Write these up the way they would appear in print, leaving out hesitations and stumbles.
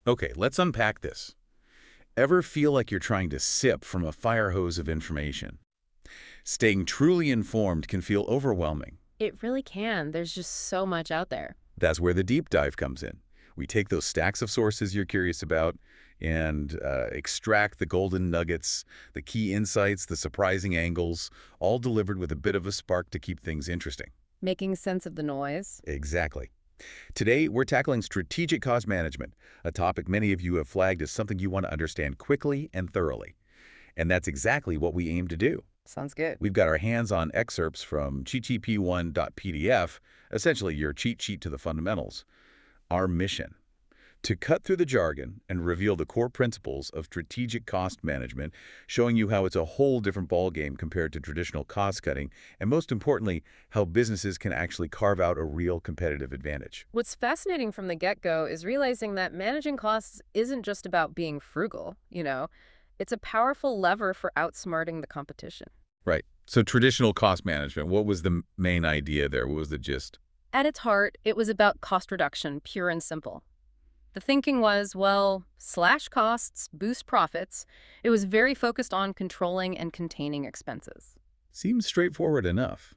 Okay, let's unpack this. Ever feel like you're trying to sip from a fire hose of information? Staying truly informed can feel overwhelming. It really can. There's just so much out there. That's where the deep dive comes in. We take those stacks of sources you're curious about and extract the golden nuggets, the key insights, the surprising angles, all delivered with a bit of a spark to keep things interesting. Making sense of the noise. Exactly. Today, we're tackling strategic cost management, a topic many of you have flagged as something you want to understand quickly and thoroughly. And that's exactly what we aim to do. Sounds good. We've got our hands on excerpts from ttp1.pdf, essentially your cheat sheet to the fundamentals. Our mission: to cut through the jargon and reveal the core principles of strategic cost management, showing you how it's a whole different ballgame compared to traditional cost cutting, and most importantly, how businesses can actually carve out a real competitive advantage. What's fascinating from the get-go is realizing that managing costs isn't just about being frugal. It's a powerful lever for outsmarting the competition. Right. So traditional cost management, what was the main idea there? What was the gist? At its heart, it was about cost reduction, pure and simple. The thinking was, well, slash costs, boost profits. It was very focused on controlling and containing expenses. Seems straightforward enough.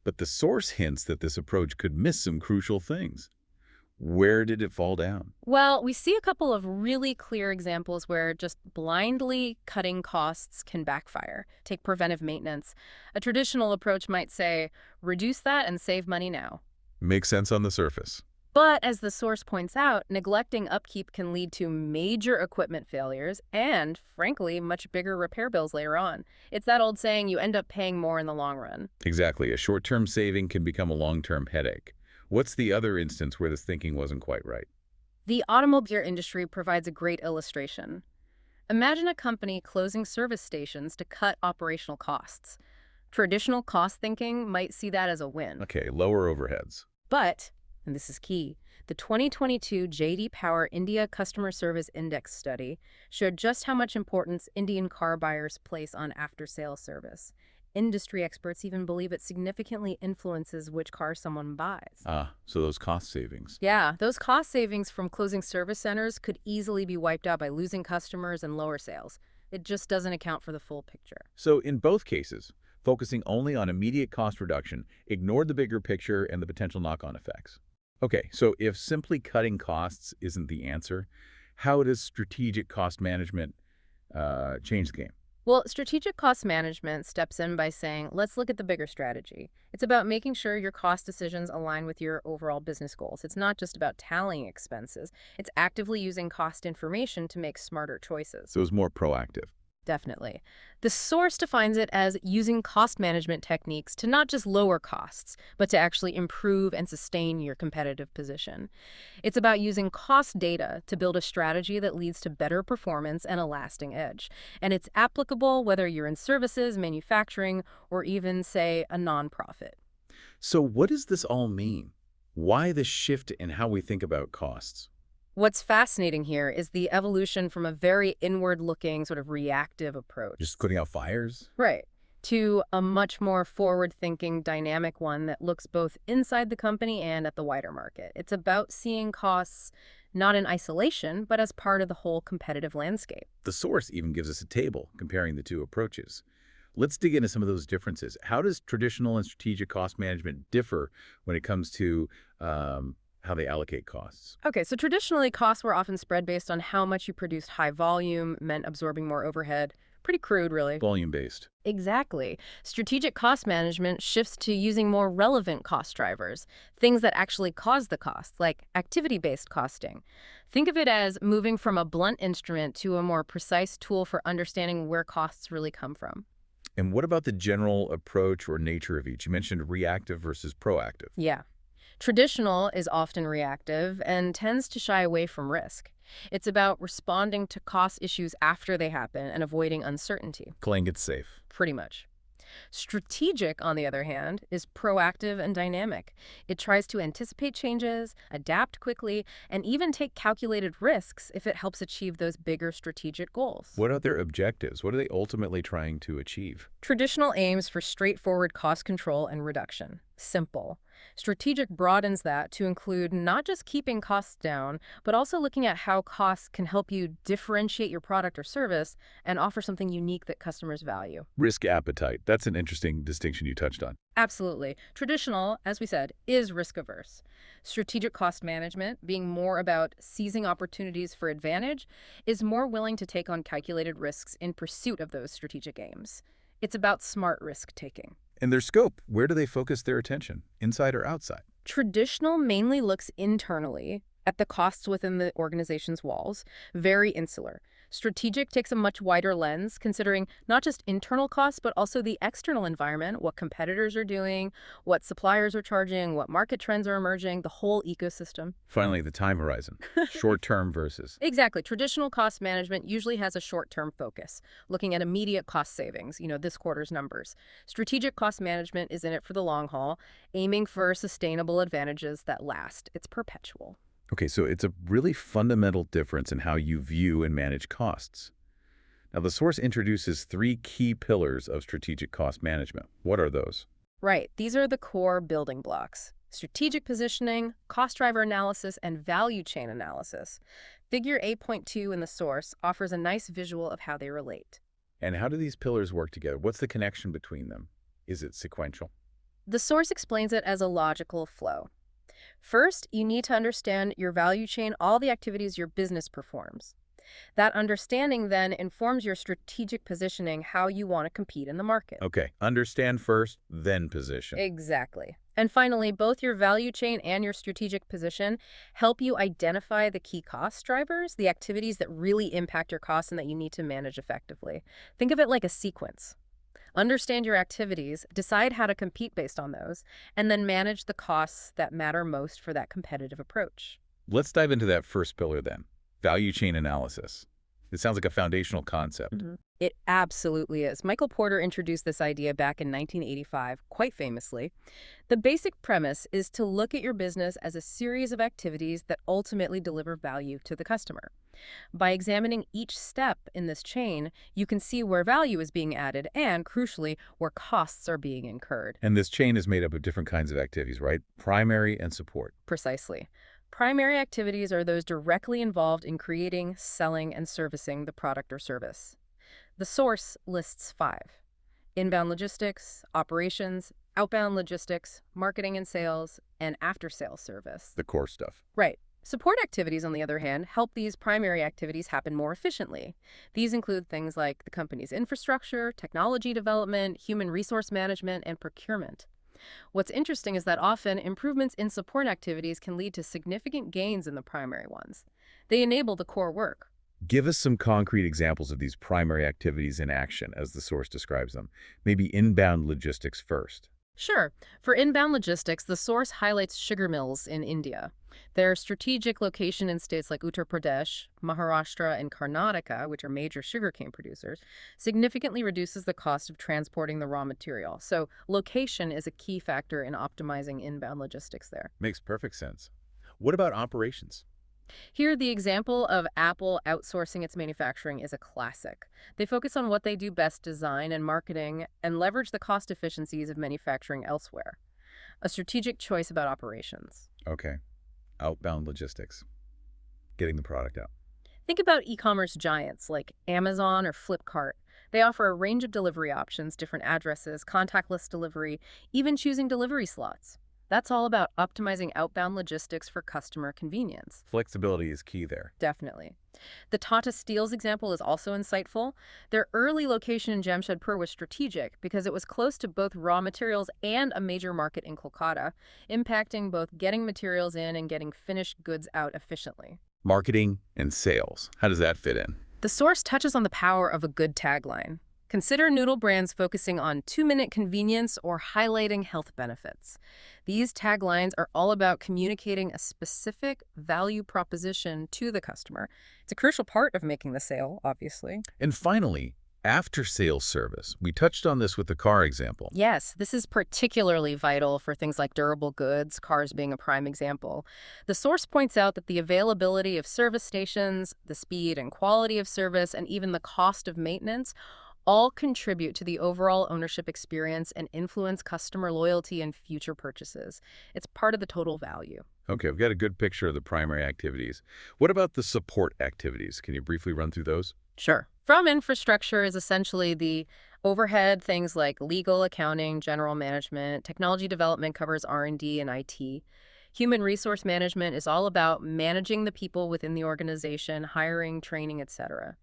But the source hints that this approach could miss some crucial things. Where did it fall down? Well, we see a couple of really clear examples where just blindly cutting costs can backfire. Take preventive maintenance. A traditional approach might say, reduce that and save money now. Makes sense on the surface. But as the source points out, neglecting upkeep can lead to major equipment failures and, frankly, much bigger repair bills later on. It's that old saying, you end up paying more in the long run. Exactly. A short-term saving can become a long-term headache. What's the other instance where this thinking wasn't quite right? The automobile industry provides a great illustration. Imagine a company closing service stations to cut operational costs. Traditional cost thinking might see that as a win. Okay, lower overheads. But, and this is key, the 2022 J.D. Power India Customer Service Index study showed just how much importance Indian car buyers place on after-sales service. Industry experts even believe it significantly influences which car someone buys. So those cost savings. Yeah, those cost savings from closing service centers could easily be wiped out by losing customers and lower sales. It just doesn't account for the full picture. So in both cases, focusing only on immediate cost reduction ignored the bigger picture and the potential knock-on effects. Okay, so if simply cutting costs isn't the answer, how does strategic cost management change the game? Well, strategic cost management steps in by saying, let's look at the bigger strategy. It's about making sure your cost decisions align with your overall business goals. It's not just about tallying expenses. It's actively using cost information to make smarter choices. So it's more proactive. Definitely. The source defines it as using cost management techniques to not just lower costs, but to actually improve and sustain your competitive position. It's about using cost data to build a strategy that leads to better performance and a lasting edge. And it's applicable whether you're in services, manufacturing, or even, say, a nonprofit. So what does this all mean? Why the shift in how we think about costs? What's fascinating here is the evolution from a very inward-looking, sort of reactive approach. Just putting out fires? Right. To a much more forward-thinking, dynamic one that looks both inside the company and at the wider market. It's about seeing costs not in isolation, but as part of the whole competitive landscape. The source even gives us a table comparing the two approaches. Let's dig into some of those differences. How does traditional and strategic cost management differ when it comes to how they allocate costs? Okay, so traditionally, costs were often spread based on how much you produced. High volume meant absorbing more overhead. Pretty crude, really. Volume-based. Exactly. Strategic cost management shifts to using more relevant cost drivers, things that actually cause the cost, like activity-based costing. Think of it as moving from a blunt instrument to a more precise tool for understanding where costs really come from. And what about the general approach or nature of each? You mentioned reactive versus proactive. Yeah. Traditional is often reactive and tends to shy away from risk. It's about responding to cost issues after they happen and avoiding uncertainty. Playing it safe. Pretty much. Strategic, on the other hand, is proactive and dynamic. It tries to anticipate changes, adapt quickly, and even take calculated risks if it helps achieve those bigger strategic goals. What are their objectives? What are they ultimately trying to achieve? Traditional aims for straightforward cost control and reduction. Simple. Strategic broadens that to include not just keeping costs down, but also looking at how costs can help you differentiate your product or service and offer something unique that customers value. Risk appetite. That's an interesting distinction you touched on. Absolutely. Traditional, as we said, is risk averse. Strategic cost management, being more about seizing opportunities for advantage, is more willing to take on calculated risks in pursuit of those strategic aims. It's about smart risk taking. And their scope, where do they focus their attention? Inside or outside? Traditional mainly looks internally at the costs within the organization's walls, very insular. Strategic takes a much wider lens, considering not just internal costs, but also the external environment, what competitors are doing, what suppliers are charging, what market trends are emerging, the whole ecosystem. Finally, the time horizon. Short-term versus. Exactly. Traditional cost management usually has a short-term focus, looking at immediate cost savings, this quarter's numbers. Strategic cost management is in it for the long haul, aiming for sustainable advantages that last. It's perpetual. Okay, so it's a really fundamental difference in how you view and manage costs. Now, the source introduces 3 key pillars of strategic cost management. What are those? Right. These are the core building blocks: strategic positioning, cost driver analysis, and value chain analysis. Figure 8.2 in the source offers a nice visual of how they relate. And how do these pillars work together? What's the connection between them? Is it sequential? The source explains it as a logical flow. First, you need to understand your value chain, all the activities your business performs. That understanding then informs your strategic positioning, how you want to compete in the market. Okay, understand first, then position. Exactly. And finally, both your value chain and your strategic position help you identify the key cost drivers, the activities that really impact your costs and that you need to manage effectively. Think of it like a sequence. Understand your activities, decide how to compete based on those, and then manage the costs that matter most for that competitive approach. Let's dive into that first pillar then, value chain analysis. It sounds like a foundational concept. It absolutely is. Michael Porter introduced this idea back in 1985, quite famously. The basic premise is to look at your business as a series of activities that ultimately deliver value to the customer. By examining each step in this chain, you can see where value is being added and, crucially, where costs are being incurred. And this chain is made up of different kinds of activities, right? Primary and support. Precisely. Primary activities are those directly involved in creating, selling, and servicing the product or service. The source lists 5: inbound logistics, operations, outbound logistics, marketing and sales, and after-sales service. The core stuff. Right. Support activities, on the other hand, help these primary activities happen more efficiently. These include things like the company's infrastructure, technology development, human resource management, and procurement. What's interesting is that often improvements in support activities can lead to significant gains in the primary ones. They enable the core work. Give us some concrete examples of these primary activities in action, as the source describes them. Maybe inbound logistics first. Sure. For inbound logistics, the source highlights sugar mills in India. Their strategic location in states like Uttar Pradesh, Maharashtra, and Karnataka, which are major sugarcane producers, significantly reduces the cost of transporting the raw material. So location is a key factor in optimizing inbound logistics there. Makes perfect sense. What about operations? Here, the example of Apple outsourcing its manufacturing is a classic. They focus on what they do best: design and marketing, and leverage the cost efficiencies of manufacturing elsewhere. A strategic choice about operations. Okay. Outbound logistics. Getting the product out. Think about e-commerce giants like Amazon or Flipkart. They offer a range of delivery options, different addresses, contactless delivery, even choosing delivery slots. That's all about optimizing outbound logistics for customer convenience. Flexibility is key there. Definitely. The Tata Steel's example is also insightful. Their early location in Jamshedpur was strategic because it was close to both raw materials and a major market in Kolkata, impacting both getting materials in and getting finished goods out efficiently. Marketing and sales. How does that fit in? The source touches on the power of a good tagline. Consider noodle brands focusing on 2-minute convenience or highlighting health benefits. These taglines are all about communicating a specific value proposition to the customer. It's a crucial part of making the sale, obviously. And finally, after-sales service. We touched on this with the car example. Yes, this is particularly vital for things like durable goods, cars being a prime example. The source points out that the availability of service stations, the speed and quality of service, and even the cost of maintenance all contribute to the overall ownership experience and influence customer loyalty and future purchases. It's part of the total value. Okay, I've got a good picture of the primary activities. What about the support activities? Can you briefly run through those? Sure. From infrastructure is essentially the overhead, things like legal, accounting, general management. Technology development covers R&D and IT. Human resource management is all about managing the people within the organization, hiring, training, etc.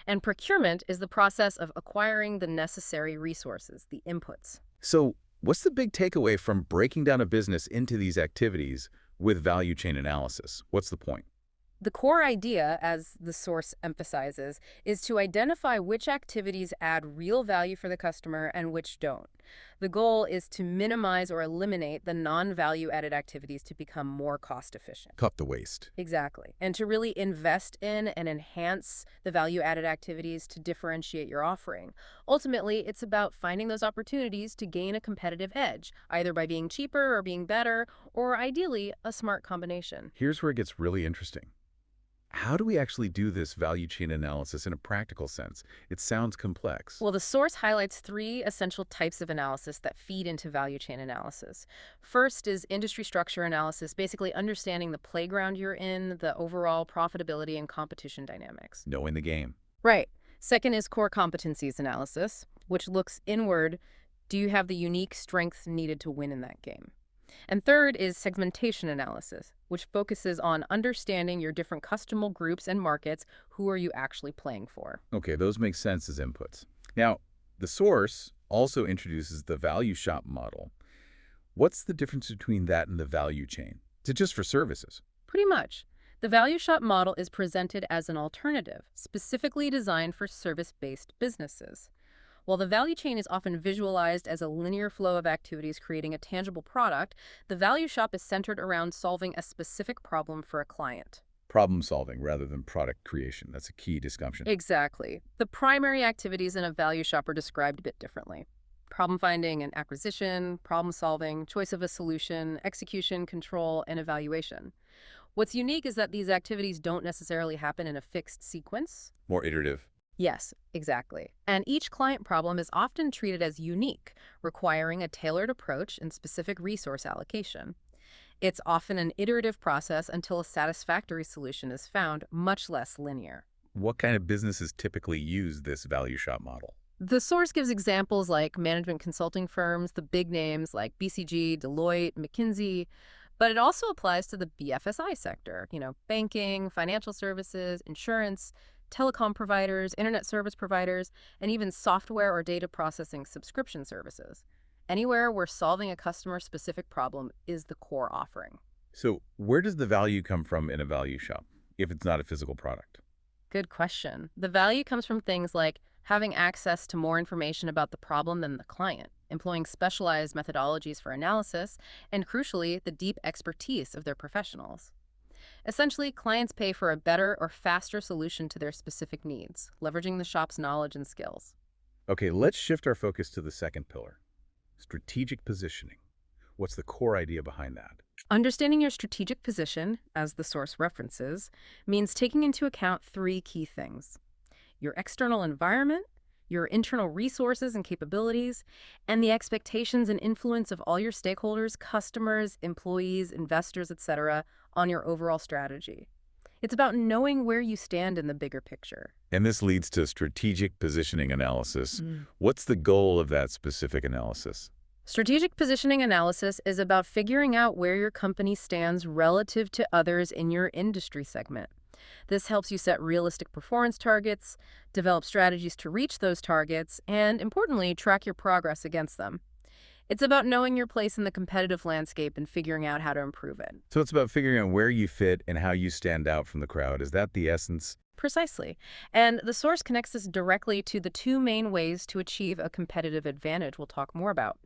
And procurement is the process of acquiring the necessary resources, the inputs. So, what's the big takeaway from breaking down a business into these activities with value chain analysis? What's the point? The core idea, as the source emphasizes, is to identify which activities add real value for the customer and which don't. The goal is to minimize or eliminate the non-value added activities to become more cost efficient. Cut the waste. Exactly. And to really invest in and enhance the value added activities to differentiate your offering. Ultimately, it's about finding those opportunities to gain a competitive edge, either by being cheaper or being better, or ideally, a smart combination. Here's where it gets really interesting. How do we actually do this value chain analysis in a practical sense? It sounds complex. Well, the source highlights three essential types of analysis that feed into value chain analysis. First is industry structure analysis, basically understanding the playground you're in, the overall profitability and competition dynamics. Knowing the game. Right. Second is core competencies analysis, which looks inward. Do you have the unique strengths needed to win in that game? And third is segmentation analysis, which focuses on understanding your different customer groups and markets. Who are you actually playing for? Okay, those make sense as inputs. Now, the source also introduces the value shop model. What's the difference between that and the value chain? Is it just for services? Pretty much. The value shop model is presented as an alternative, specifically designed for service-based businesses. While the value chain is often visualized as a linear flow of activities creating a tangible product, the value shop is centered around solving a specific problem for a client. Problem solving rather than product creation. That's a key distinction. Exactly. The primary activities in a value shop are described a bit differently. Problem finding and acquisition, problem solving, choice of a solution, execution, control, and evaluation. What's unique is that these activities don't necessarily happen in a fixed sequence. More iterative. Yes, exactly. And each client problem is often treated as unique, requiring a tailored approach and specific resource allocation. It's often an iterative process until a satisfactory solution is found, much less linear. What kind of businesses typically use this value shop model? The source gives examples like management consulting firms, the big names like BCG, Deloitte, McKinsey, but it also applies to the BFSI sector, banking, financial services, insurance, telecom providers, internet service providers, and even software or data processing subscription services. Anywhere where solving a customer-specific problem is the core offering. So where does the value come from in a value shop if it's not a physical product? Good question. The value comes from things like having access to more information about the problem than the client, employing specialized methodologies for analysis, and crucially, the deep expertise of their professionals. Essentially, clients pay for a better or faster solution to their specific needs, leveraging the shop's knowledge and skills. Okay, let's shift our focus to the second pillar, strategic positioning. What's the core idea behind that? Understanding your strategic position, as the source references, means taking into account three key things: your external environment, your internal resources and capabilities, and the expectations and influence of all your stakeholders, customers, employees, investors, etc., on your overall strategy. It's about knowing where you stand in the bigger picture. And this leads to strategic positioning analysis. What's the goal of that specific analysis? Strategic positioning analysis is about figuring out where your company stands relative to others in your industry segment. This helps you set realistic performance targets, develop strategies to reach those targets, and importantly, track your progress against them. It's about knowing your place in the competitive landscape and figuring out how to improve it. So it's about figuring out where you fit and how you stand out from the crowd. Is that the essence? Precisely. And the source connects this directly to the two main ways to achieve a competitive advantage we'll talk more about.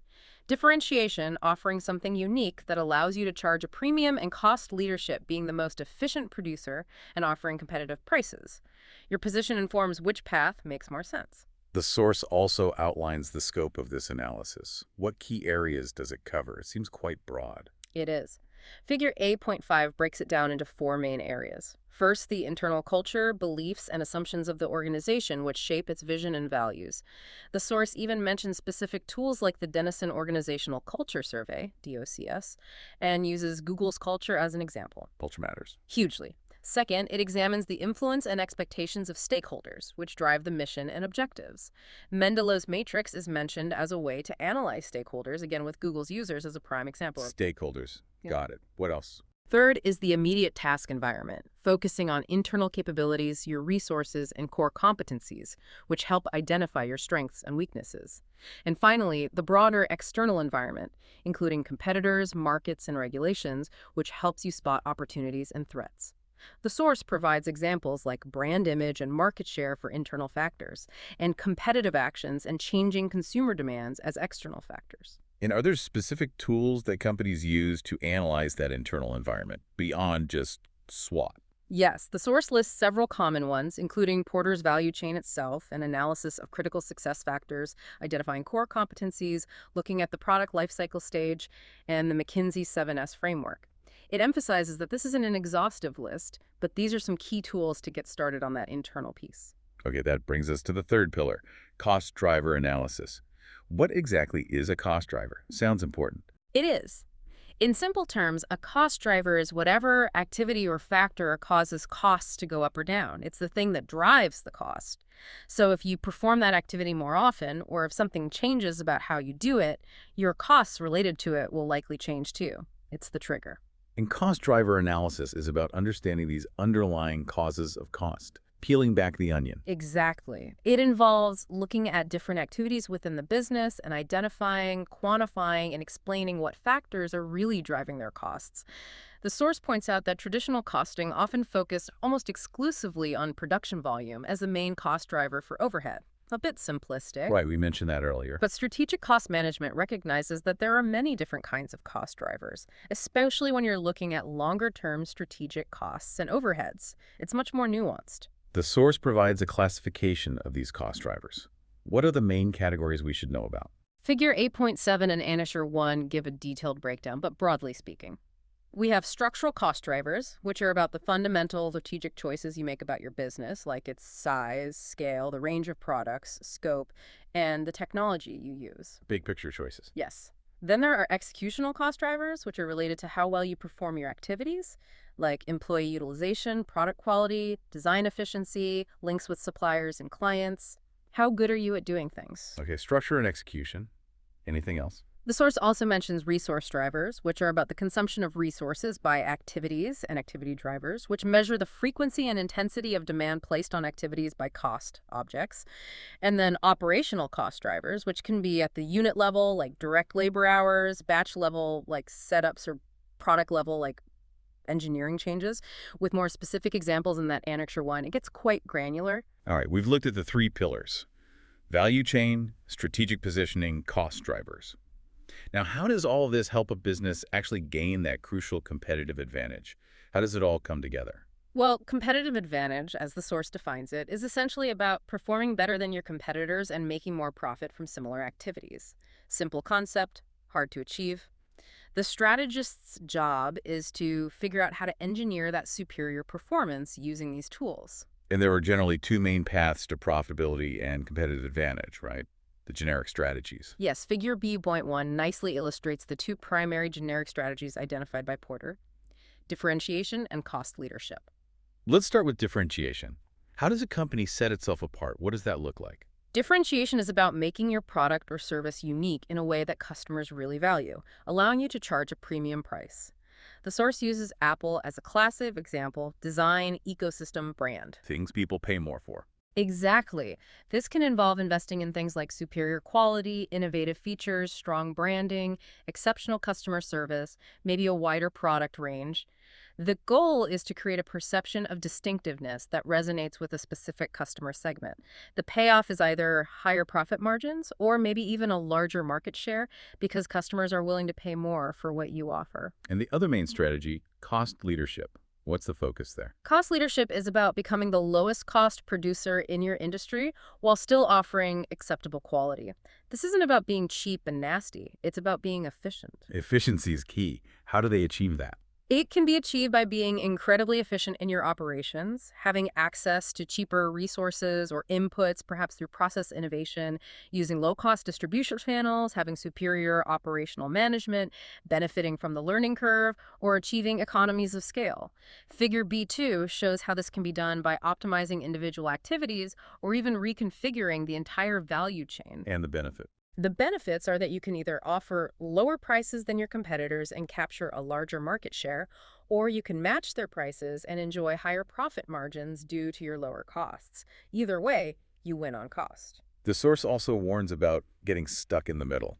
Differentiation, offering something unique that allows you to charge a premium, and cost leadership, being the most efficient producer and offering competitive prices. Your position informs which path makes more sense. The source also outlines the scope of this analysis. What key areas does it cover? It seems quite broad. It is. Figure A.5 breaks it down into four main areas. First, the internal culture, beliefs, and assumptions of the organization, which shape its vision and values. The source even mentions specific tools like the Denison Organizational Culture Survey, DOCS, and uses Google's culture as an example. Culture matters. Hugely. Second, it examines the influence and expectations of stakeholders, which drive the mission and objectives. Mendelow's matrix is mentioned as a way to analyze stakeholders, again with Google's users as a prime example. Stakeholders. Yeah. Got it. What else? Third is the immediate task environment, focusing on internal capabilities, your resources, and core competencies, which help identify your strengths and weaknesses. And finally, the broader external environment, including competitors, markets, and regulations, which helps you spot opportunities and threats. The source provides examples like brand image and market share for internal factors, and competitive actions and changing consumer demands as external factors. And are there specific tools that companies use to analyze that internal environment beyond just SWOT? Yes, the source lists several common ones, including Porter's value chain itself, an analysis of critical success factors, identifying core competencies, looking at the product lifecycle stage, and the McKinsey 7S framework. It emphasizes that this isn't an exhaustive list, but these are some key tools to get started on that internal piece. Okay, that brings us to the third pillar, cost driver analysis. What exactly is a cost driver? Sounds important. It is. In simple terms, a cost driver is whatever activity or factor causes costs to go up or down. It's the thing that drives the cost. So if you perform that activity more often, or if something changes about how you do it, your costs related to it will likely change too. It's the trigger. And cost driver analysis is about understanding these underlying causes of cost, peeling back the onion. Exactly. It involves looking at different activities within the business and identifying, quantifying, and explaining what factors are really driving their costs. The source points out that traditional costing often focused almost exclusively on production volume as the main cost driver for overhead. A bit simplistic. Right, we mentioned that earlier. But strategic cost management recognizes that there are many different kinds of cost drivers, especially when you're looking at longer-term strategic costs and overheads. It's much more nuanced. The source provides a classification of these cost drivers. What are the main categories we should know about? Figure 8.7 and Anisher 1 give a detailed breakdown, but broadly speaking. We have structural cost drivers, which are about the fundamental strategic choices you make about your business, like its size, scale, the range of products, scope, and the technology you use. Big picture choices. Yes. Then there are executional cost drivers, which are related to how well you perform your activities, like employee utilization, product quality, design efficiency, links with suppliers and clients. How good are you at doing things? Okay, structure and execution. Anything else? The source also mentions resource drivers, which are about the consumption of resources by activities and activity drivers, which measure the frequency and intensity of demand placed on activities by cost objects. And then operational cost drivers, which can be at the unit level, like direct labor hours, batch level, like setups, or product level, like engineering changes. With more specific examples in that Annexure 1, it gets quite granular. All right, we've looked at the three pillars: value chain, strategic positioning, cost drivers. Now, how does all of this help a business actually gain that crucial competitive advantage? How does it all come together? Well, competitive advantage, as the source defines it, is essentially about performing better than your competitors and making more profit from similar activities. Simple concept, hard to achieve. The strategist's job is to figure out how to engineer that superior performance using these tools. And there are generally two main paths to profitability and competitive advantage, right? The generic strategies. Yes, figure B.1 nicely illustrates the two primary generic strategies identified by Porter: differentiation and cost leadership. Let's start with differentiation. How does a company set itself apart? What does that look like? Differentiation is about making your product or service unique in a way that customers really value, allowing you to charge a premium price. The source uses Apple as a classic example: design, ecosystem, brand. Things people pay more for. Exactly. This can involve investing in things like superior quality, innovative features, strong branding, exceptional customer service, maybe a wider product range. The goal is to create a perception of distinctiveness that resonates with a specific customer segment. The payoff is either higher profit margins or maybe even a larger market share because customers are willing to pay more for what you offer. And the other main strategy, cost leadership. What's the focus there? Cost leadership is about becoming the lowest cost producer in your industry while still offering acceptable quality. This isn't about being cheap and nasty. It's about being efficient. Efficiency is key. How do they achieve that? It can be achieved by being incredibly efficient in your operations, having access to cheaper resources or inputs, perhaps through process innovation, using low-cost distribution channels, having superior operational management, benefiting from the learning curve, or achieving economies of scale. Figure B2 shows how this can be done by optimizing individual activities or even reconfiguring the entire value chain. And the benefit. The benefits are that you can either offer lower prices than your competitors and capture a larger market share, or you can match their prices and enjoy higher profit margins due to your lower costs. Either way, you win on cost. The source also warns about getting stuck in the middle.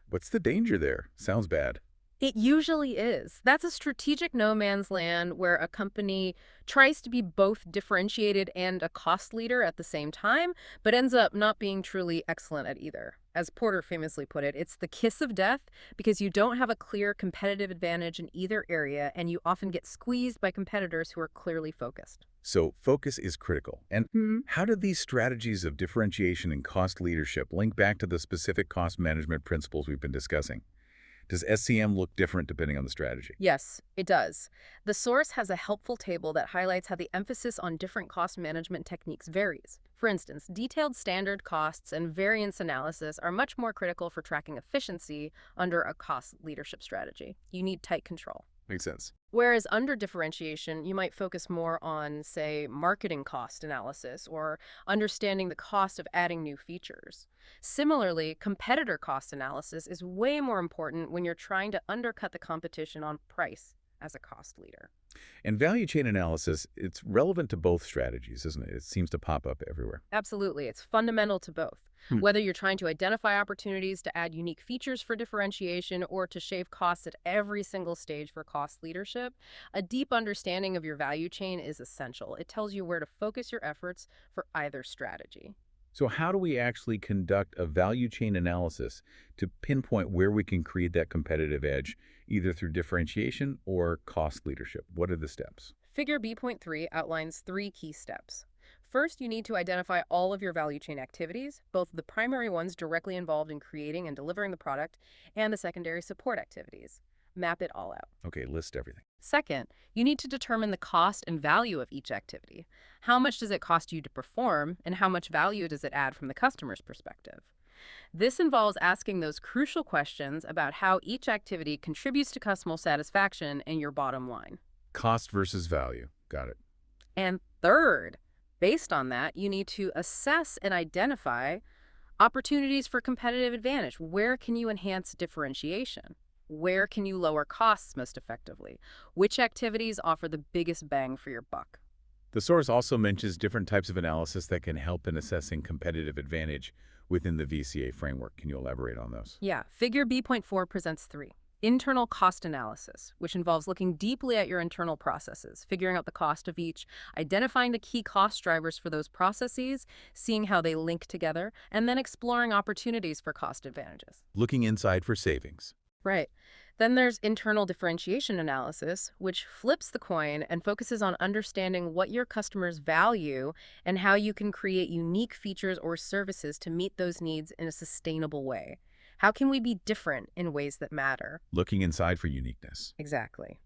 What's the danger there? Sounds bad. It usually is. That's a strategic no man's land where a company tries to be both differentiated and a cost leader at the same time, but ends up not being truly excellent at either. As Porter famously put it, it's the kiss of death because you don't have a clear competitive advantage in either area, and you often get squeezed by competitors who are clearly focused. So focus is critical. And how do these strategies of differentiation and cost leadership link back to the specific cost management principles we've been discussing? Does SCM look different depending on the strategy? Yes, it does. The source has a helpful table that highlights how the emphasis on different cost management techniques varies. For instance, detailed standard costs and variance analysis are much more critical for tracking efficiency under a cost leadership strategy. You need tight control. Makes sense. Whereas under differentiation, you might focus more on, say, marketing cost analysis or understanding the cost of adding new features. Similarly, competitor cost analysis is way more important when you're trying to undercut the competition on price as a cost leader. And value chain analysis, it's relevant to both strategies, isn't it? It seems to pop up everywhere. Absolutely. It's fundamental to both. Whether you're trying to identify opportunities to add unique features for differentiation or to shave costs at every single stage for cost leadership, a deep understanding of your value chain is essential. It tells you where to focus your efforts for either strategy. So how do we actually conduct a value chain analysis to pinpoint where we can create that competitive edge, either through differentiation or cost leadership? What are the steps? Figure B.3 outlines 3 key steps. First, you need to identify all of your value chain activities, both the primary ones directly involved in creating and delivering the product, and the secondary support activities. Map it all out. Okay, list everything. Second, you need to determine the cost and value of each activity. How much does it cost you to perform, and how much value does it add from the customer's perspective? This involves asking those crucial questions about how each activity contributes to customer satisfaction and your bottom line. Cost versus value. Got it. And third, based on that, you need to assess and identify opportunities for competitive advantage. Where can you enhance differentiation? Where can you lower costs most effectively? Which activities offer the biggest bang for your buck? The source also mentions different types of analysis that can help in assessing competitive advantage within the VCA framework. Can you elaborate on those? Yeah, figure B.4 presents 3. Internal cost analysis, which involves looking deeply at your internal processes, figuring out the cost of each, identifying the key cost drivers for those processes, seeing how they link together, and then exploring opportunities for cost advantages. Looking inside for savings. Right. Then there's internal differentiation analysis, which flips the coin and focuses on understanding what your customers value and how you can create unique features or services to meet those needs in a sustainable way. How can we be different in ways that matter? Looking inside for uniqueness. Exactly.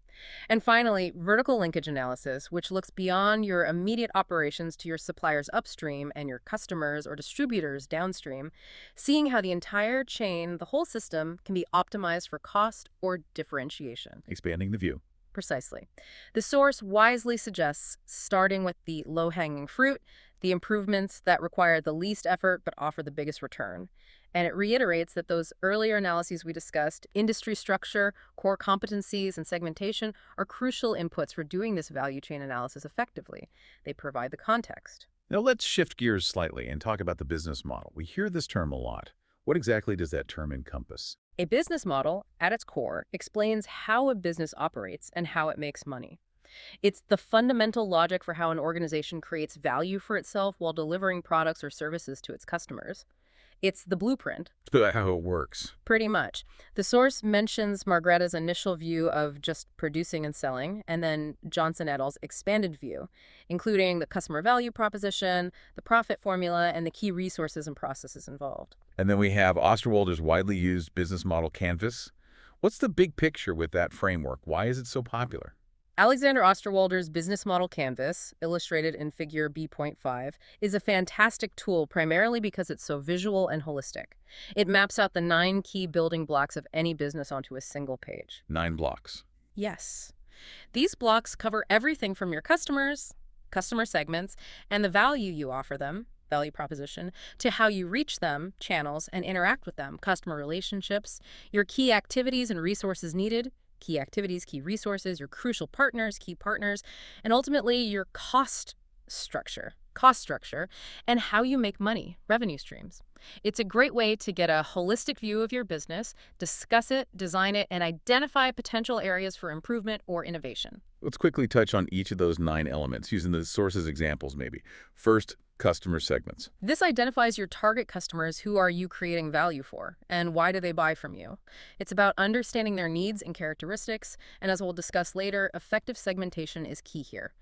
And finally, vertical linkage analysis, which looks beyond your immediate operations to your suppliers upstream and your customers or distributors downstream, seeing how the entire chain, the whole system, can be optimized for cost or differentiation. Expanding the view. Precisely. The source wisely suggests starting with the low-hanging fruit, the improvements that require the least effort but offer the biggest return. And it reiterates that those earlier analyses we discussed, industry structure, core competencies, and segmentation, are crucial inputs for doing this value chain analysis effectively. They provide the context. Now let's shift gears slightly and talk about the business model. We hear this term a lot. What exactly does that term encompass? A business model, at its core, explains how a business operates and how it makes money. It's the fundamental logic for how an organization creates value for itself while delivering products or services to its customers. It's the blueprint. But how it works. Pretty much. The source mentions Margretta's initial view of just producing and selling, and then Johnson et al.'s expanded view, including the customer value proposition, the profit formula, and the key resources and processes involved. And then we have Osterwalder's widely used business model canvas. What's the big picture with that framework? Why is it so popular? Alexander Osterwalder's business model canvas, illustrated in figure B.5, is a fantastic tool primarily because it's so visual and holistic. It maps out the 9 key building blocks of any business onto a single page. 9 blocks. Yes. These blocks cover everything from your customers, customer segments, and the value you offer them, value proposition, to how you reach them, channels, and interact with them, customer relationships, your key activities and resources needed, key activities, key resources, your crucial partners, key partners, and ultimately your cost structure, and how you make money, revenue streams. It's a great way to get a holistic view of your business, discuss it, design it, and identify potential areas for improvement or innovation. Let's quickly touch on each of those 9 elements, using the source's examples maybe. First, customer segments. This identifies your target customers. Who are you creating value for, and why do they buy from you? It's about understanding their needs and characteristics, and as we'll discuss later, effective segmentation is key here.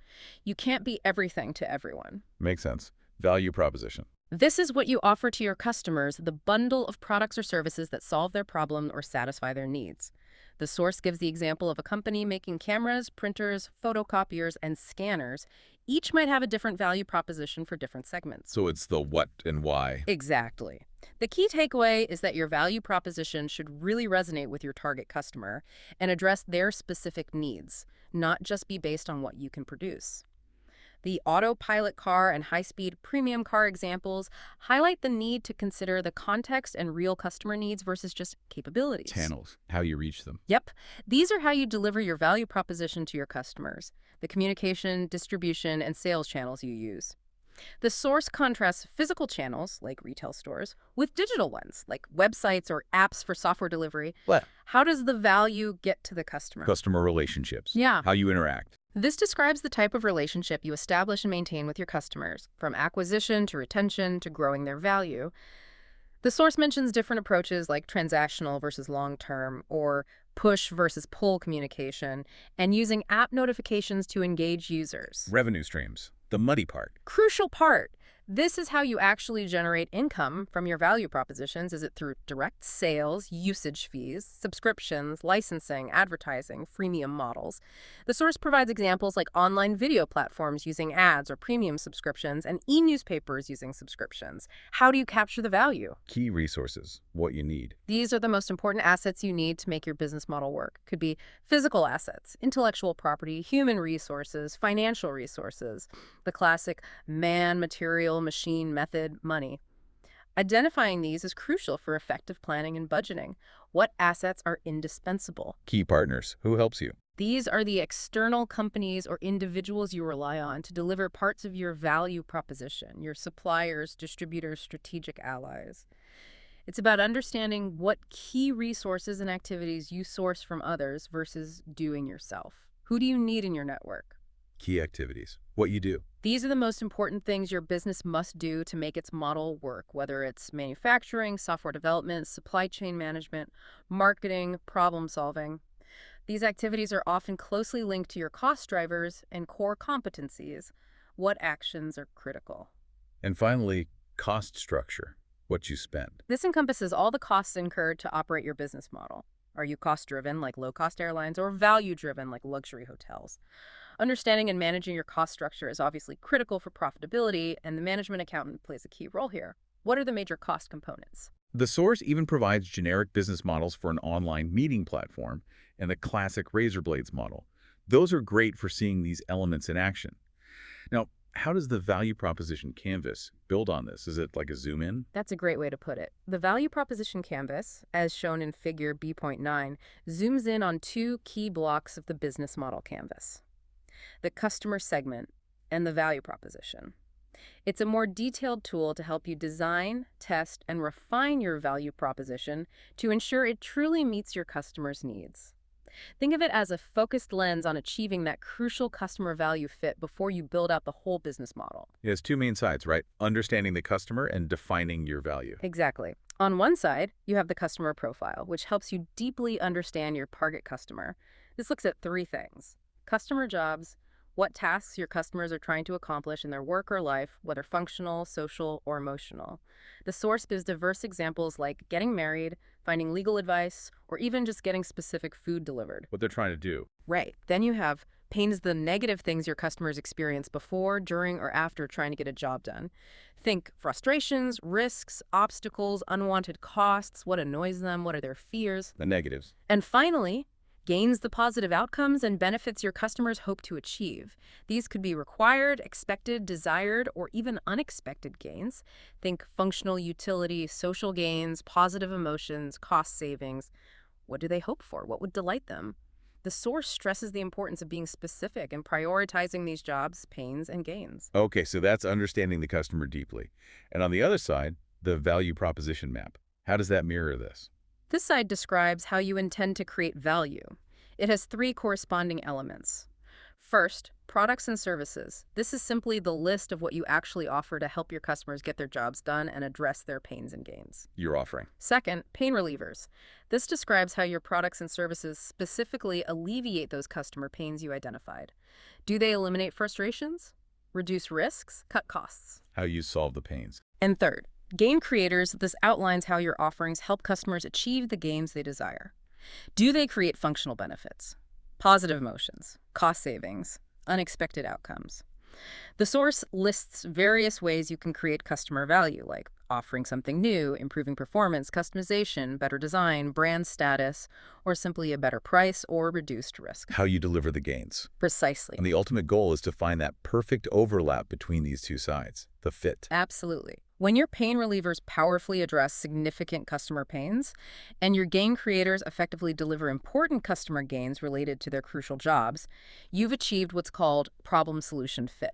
You can't be everything to everyone. Makes sense. Value proposition. This is what you offer to your customers, the bundle of products or services that solve their problem or satisfy their needs. The source gives the example of a company making cameras, printers, photocopiers, and scanners. Each might have a different value proposition for different segments. So it's the what and why. Exactly. The key takeaway is that your value proposition should really resonate with your target customer and address their specific needs, not just be based on what you can produce. The autopilot car and high-speed premium car examples highlight the need to consider the context and real customer needs versus just capabilities. Channels, how you reach them. Yep. These are how you deliver your value proposition to your customers, the communication, distribution, and sales channels you use. The source contrasts physical channels, like retail stores, with digital ones, like websites or apps for software delivery. What? How does the value get to the customer? Customer relationships. Yeah. How you interact. This describes the type of relationship you establish and maintain with your customers, from acquisition to retention to growing their value. The source mentions different approaches like transactional versus long-term, or push versus pull communication, and using app notifications to engage users. Revenue streams. The muddy part. Crucial part. This is how you actually generate income from your value propositions. Is it through direct sales, usage fees, subscriptions, licensing, advertising, freemium models? The source provides examples like online video platforms using ads or premium subscriptions and e-newspapers using subscriptions. How do you capture the value? Key resources. What you need. These are the most important assets you need to make your business model work. Could be physical assets, intellectual property, human resources, financial resources, the classic man, material, machine, method, money. Identifying these is crucial for effective planning and budgeting. What assets are indispensable? Key partners. Who helps you? These are the external companies or individuals you rely on to deliver parts of your value proposition, your suppliers, distributors, strategic allies. It's about understanding what key resources and activities you source from others versus doing yourself. Who do you need in your network? Key activities. What you do. These are the most important things your business must do to make its model work, whether it's manufacturing, software development, supply chain management, marketing, problem solving. These activities are often closely linked to your cost drivers and core competencies. What actions are critical? And finally, cost structure. What you spend. This encompasses all the costs incurred to operate your business model. Are you cost-driven like low-cost airlines or value-driven like luxury hotels? Understanding and managing your cost structure is obviously critical for profitability, and the management accountant plays a key role here. What are the major cost components? The source even provides generic business models for an online meeting platform and the classic razor blades model. Those are great for seeing these elements in action. Now, how does the value proposition canvas build on this? Is it like a zoom in? That's a great way to put it. The value proposition canvas, as shown in figure B.9, zooms in on 2 key blocks of the business model canvas: the customer segment and the value proposition. It's a more detailed tool to help you design, test, and refine your value proposition to ensure it truly meets your customers' needs. Think of it as a focused lens on achieving that crucial customer value fit before you build out the whole business model. It has two main sides, right? Understanding the customer and defining your value. Exactly. On one side, you have the customer profile, which helps you deeply understand your target customer. This looks at three things: customer jobs, what tasks your customers are trying to accomplish in their work or life, whether functional, social, or emotional. The source gives diverse examples like getting married, finding legal advice, or even just getting specific food delivered. What they're trying to do. Right. Then you have pains, the negative things your customers experience before, during, or after trying to get a job done. Think frustrations, risks, obstacles, unwanted costs, what annoys them, what are their fears. The negatives. And finally, gains, the positive outcomes and benefits your customers hope to achieve. These could be required, expected, desired, or even unexpected gains. Think functional utility, social gains, positive emotions, cost savings. What do they hope for? What would delight them? The source stresses the importance of being specific and prioritizing these jobs, pains, and gains. Okay, so that's understanding the customer deeply. And on the other side, the value proposition map. How does that mirror this? This side describes how you intend to create value. It has three corresponding elements. First, products and services. This is simply the list of what you actually offer to help your customers get their jobs done and address their pains and gains. You're offering. Second, pain relievers. This describes how your products and services specifically alleviate those customer pains you identified. Do they eliminate frustrations, reduce risks, cut costs? How you solve the pains. And third, gain creators. This outlines how your offerings help customers achieve the gains they desire. Do they create functional benefits, positive emotions, cost savings, unexpected outcomes? The source lists various ways you can create customer value, like offering something new, improving performance, customization, better design, brand status, or simply a better price or reduced risk. How you deliver the gains. Precisely. And the ultimate goal is to find that perfect overlap between these two sides, the fit. Absolutely. When your pain relievers powerfully address significant customer pains, and your gain creators effectively deliver important customer gains related to their crucial jobs, you've achieved what's called problem-solution fit.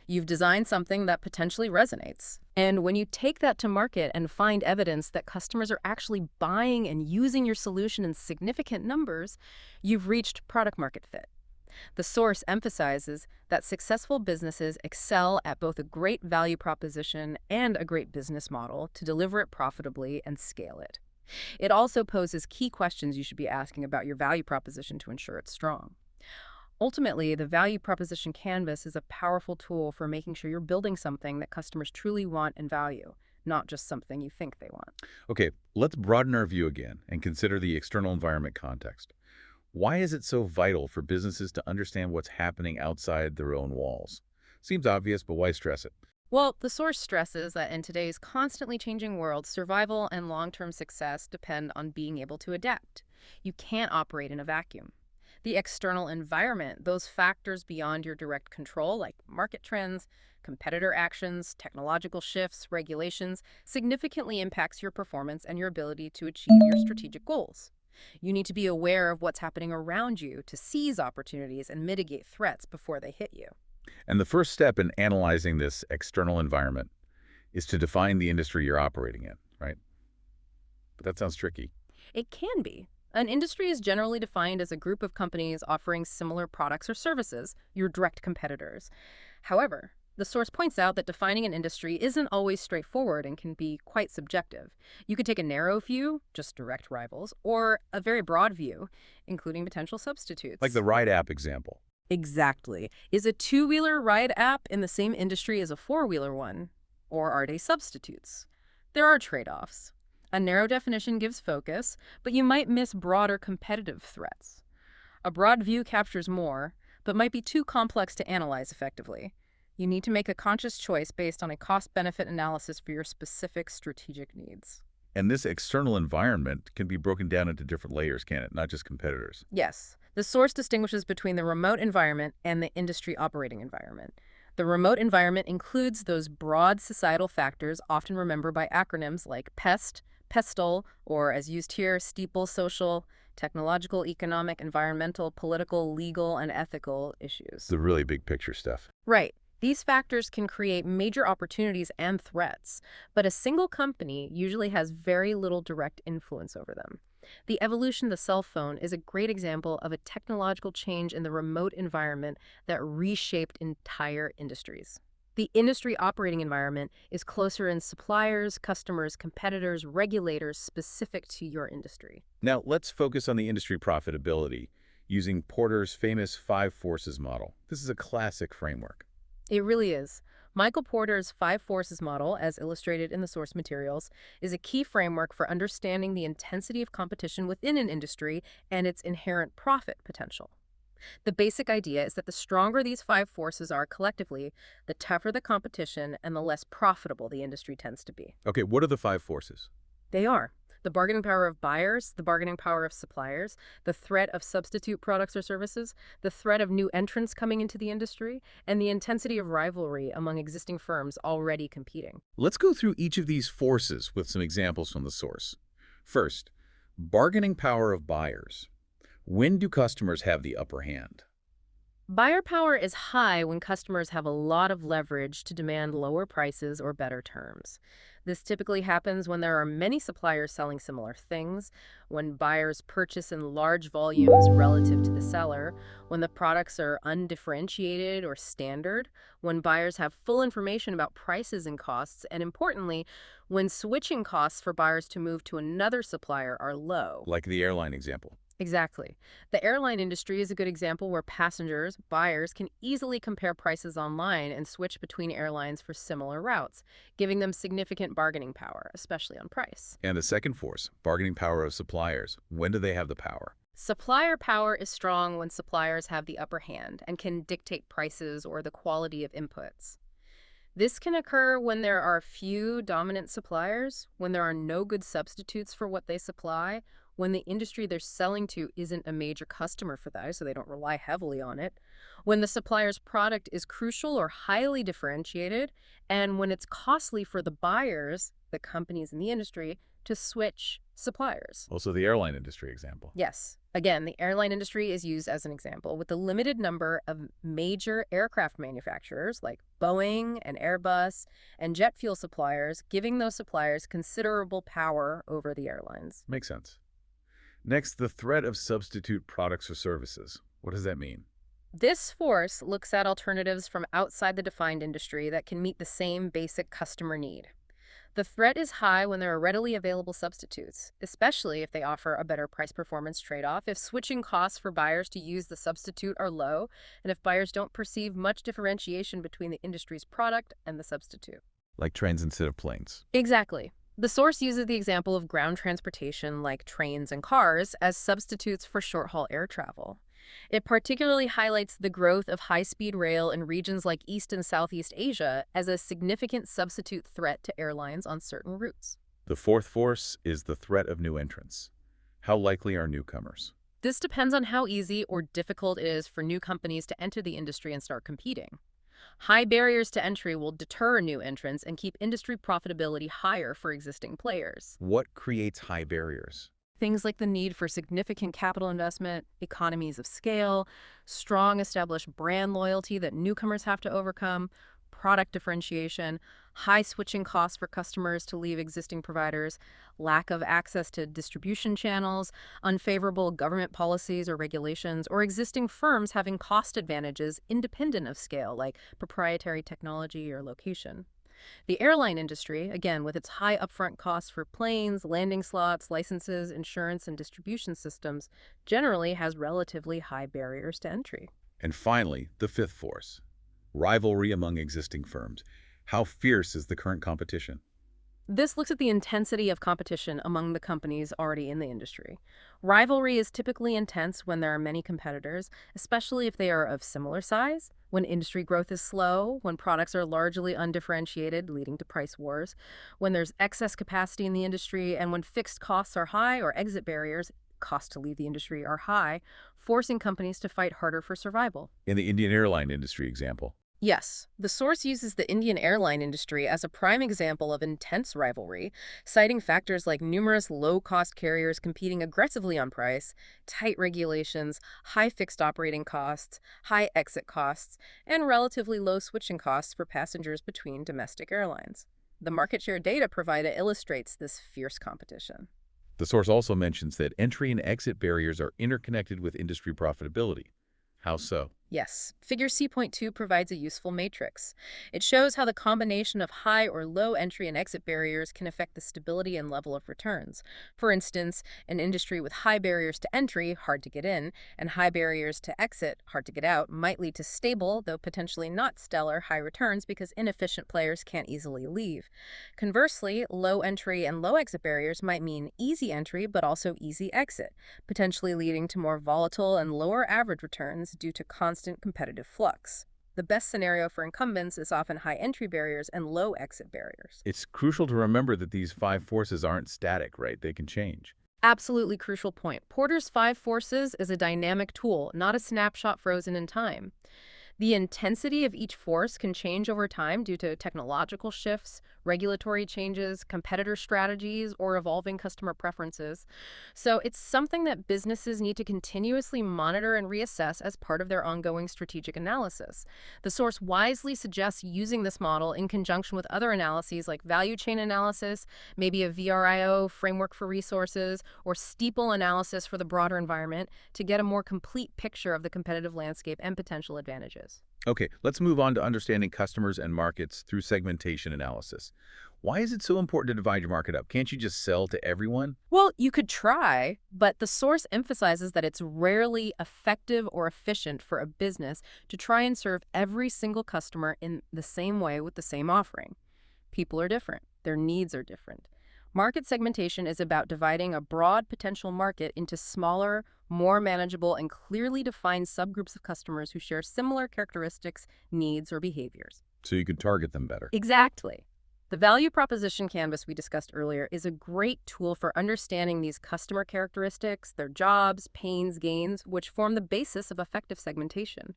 You've designed something that potentially resonates. And when you take that to market and find evidence that customers are actually buying and using your solution in significant numbers, you've reached product-market fit. The source emphasizes that successful businesses excel at both a great value proposition and a great business model to deliver it profitably and scale it. It also poses key questions you should be asking about your value proposition to ensure it's strong. Ultimately, the value proposition canvas is a powerful tool for making sure you're building something that customers truly want and value, not just something you think they want. Okay, let's broaden our view again and consider the external environment context. Why is it so vital for businesses to understand what's happening outside their own walls? Seems obvious, but why stress it? Well, the source stresses that in today's constantly changing world, survival and long-term success depend on being able to adapt. You can't operate in a vacuum. The external environment, those factors beyond your direct control, like market trends, competitor actions, technological shifts, regulations, significantly impacts your performance and your ability to achieve your strategic goals. You need to be aware of what's happening around you to seize opportunities and mitigate threats before they hit you. And the first step in analyzing this external environment is to define the industry you're operating in, right? But that sounds tricky. It can be. An industry is generally defined as a group of companies offering similar products or services, your direct competitors. However, the source points out that defining an industry isn't always straightforward and can be quite subjective. You could take a narrow view, just direct rivals, or a very broad view, including potential substitutes. Like the Ride app example. Exactly. Is a two-wheeler ride app in the same industry as a four-wheeler one? Or are they substitutes? There are trade-offs. A narrow definition gives focus, but you might miss broader competitive threats. A broad view captures more, but might be too complex to analyze effectively. You need to make a conscious choice based on a cost-benefit analysis for your specific strategic needs. And this external environment can be broken down into different layers, can it? Not just competitors. Yes, the source distinguishes between the remote environment and the industry operating environment. The remote environment includes those broad societal factors often remembered by acronyms like PEST, PESTLE, or as used here, STEEPLE, social, technological, economic, environmental, political, legal, and ethical issues. The really big picture stuff. Right. These factors can create major opportunities and threats, but a single company usually has very little direct influence over them. The evolution of the cell phone is a great example of a technological change in the remote environment that reshaped entire industries. The industry operating environment is closer in suppliers, customers, competitors, regulators specific to your industry. Now, let's focus on the industry profitability using Porter's famous five forces model. This is a classic framework. It really is. Michael Porter's Five Forces model, as illustrated in the source materials, is a key framework for understanding the intensity of competition within an industry and its inherent profit potential. The basic idea is that the stronger these five forces are collectively, the tougher the competition and the less profitable the industry tends to be. Okay, what are the five forces? They are the bargaining power of buyers, the bargaining power of suppliers, the threat of substitute products or services, the threat of new entrants coming into the industry, and the intensity of rivalry among existing firms already competing. Let's go through each of these forces with some examples from the source. First, bargaining power of buyers. When do customers have the upper hand? Buyer power is high when customers have a lot of leverage to demand lower prices or better terms. This typically happens when there are many suppliers selling similar things, when buyers purchase in large volumes relative to the seller, when the products are undifferentiated or standard, when buyers have full information about prices and costs, and importantly, when switching costs for buyers to move to another supplier are low. Like the airline example. Exactly. The airline industry is a good example where passengers, buyers, can easily compare prices online and switch between airlines for similar routes, giving them significant bargaining power, especially on price. And the second force, bargaining power of suppliers. When do they have the power? Supplier power is strong when suppliers have the upper hand and can dictate prices or the quality of inputs. This can occur when there are few dominant suppliers, when there are no good substitutes for what they supply, when the industry they're selling to isn't a major customer for that, so they don't rely heavily on it, when the supplier's product is crucial or highly differentiated, and when it's costly for the buyers, the companies in the industry, to switch suppliers. Also the airline industry example. Yes. Again, the airline industry is used as an example with a limited number of major aircraft manufacturers like Boeing and Airbus and jet fuel suppliers, giving those suppliers considerable power over the airlines. Makes sense. Next, the threat of substitute products or services. What does that mean? This force looks at alternatives from outside the defined industry that can meet the same basic customer need. The threat is high when there are readily available substitutes, especially if they offer a better price-performance trade-off, if switching costs for buyers to use the substitute are low, and if buyers don't perceive much differentiation between the industry's product and the substitute. Like trains instead of planes. Exactly. The source uses the example of ground transportation like trains and cars as substitutes for short-haul air travel. It particularly highlights the growth of high-speed rail in regions like East and Southeast Asia as a significant substitute threat to airlines on certain routes. The fourth force is the threat of new entrants. How likely are newcomers? This depends on how easy or difficult it is for new companies to enter the industry and start competing. High barriers to entry will deter new entrants and keep industry profitability higher for existing players. What creates high barriers? Things like the need for significant capital investment, economies of scale, strong established brand loyalty that newcomers have to overcome, product differentiation, high switching costs for customers to leave existing providers, lack of access to distribution channels, unfavorable government policies or regulations, or existing firms having cost advantages independent of scale, like proprietary technology or location. The airline industry, again, with its high upfront costs for planes, landing slots, licenses, insurance, and distribution systems, generally has relatively high barriers to entry. And finally, the fifth force, rivalry among existing firms. How fierce is the current competition? This looks at the intensity of competition among the companies already in the industry. Rivalry is typically intense when there are many competitors, especially if they are of similar size, when industry growth is slow, when products are largely undifferentiated, leading to price wars, when there's excess capacity in the industry, and when fixed costs are high or exit barriers, costs to leave the industry, are high, forcing companies to fight harder for survival. In the Indian airline industry example. Yes, the source uses the Indian airline industry as a prime example of intense rivalry, citing factors like numerous low-cost carriers competing aggressively on price, tight regulations, high fixed operating costs, high exit costs, and relatively low switching costs for passengers between domestic airlines. The market share data provided illustrates this fierce competition. The source also mentions that entry and exit barriers are interconnected with industry profitability. How so? Yes, figure C.2 provides a useful matrix. It shows how the combination of high or low entry and exit barriers can affect the stability and level of returns. For instance, an industry with high barriers to entry, hard to get in, and high barriers to exit, hard to get out, might lead to stable, though potentially not stellar, high returns because inefficient players can't easily leave. Conversely, low entry and low exit barriers might mean easy entry but also easy exit, potentially leading to more volatile and lower average returns due to constant competitive flux. The best scenario for incumbents is often high entry barriers and low exit barriers. It's crucial to remember that these five forces aren't static, right? They can change. Absolutely crucial point. Porter's five forces is a dynamic tool, not a snapshot frozen in time. The intensity of each force can change over time due to technological shifts, regulatory changes, competitor strategies, or evolving customer preferences. So it's something that businesses need to continuously monitor and reassess as part of their ongoing strategic analysis. The source wisely suggests using this model in conjunction with other analyses like value chain analysis, maybe a VRIO framework for resources, or steeple analysis for the broader environment to get a more complete picture of the competitive landscape and potential advantages. Okay, let's move on to understanding customers and markets through segmentation analysis. Why is it so important to divide your market up? Can't you just sell to everyone? Well, you could try, but the source emphasizes that it's rarely effective or efficient for a business to try and serve every single customer in the same way with the same offering. People are different. Their needs are different. Market segmentation is about dividing a broad potential market into smaller, more manageable, and clearly defined subgroups of customers who share similar characteristics, needs, or behaviors. So you can target them better. Exactly. The value proposition canvas we discussed earlier is a great tool for understanding these customer characteristics, their jobs, pains, gains, which form the basis of effective segmentation.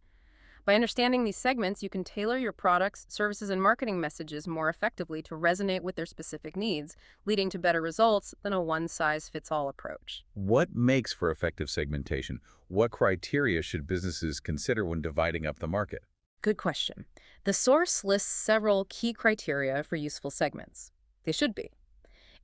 By understanding these segments, you can tailor your products, services, and marketing messages more effectively to resonate with their specific needs, leading to better results than a one-size-fits-all approach. What makes for effective segmentation? What criteria should businesses consider when dividing up the market? Good question. The source lists several key criteria for useful segments. They should be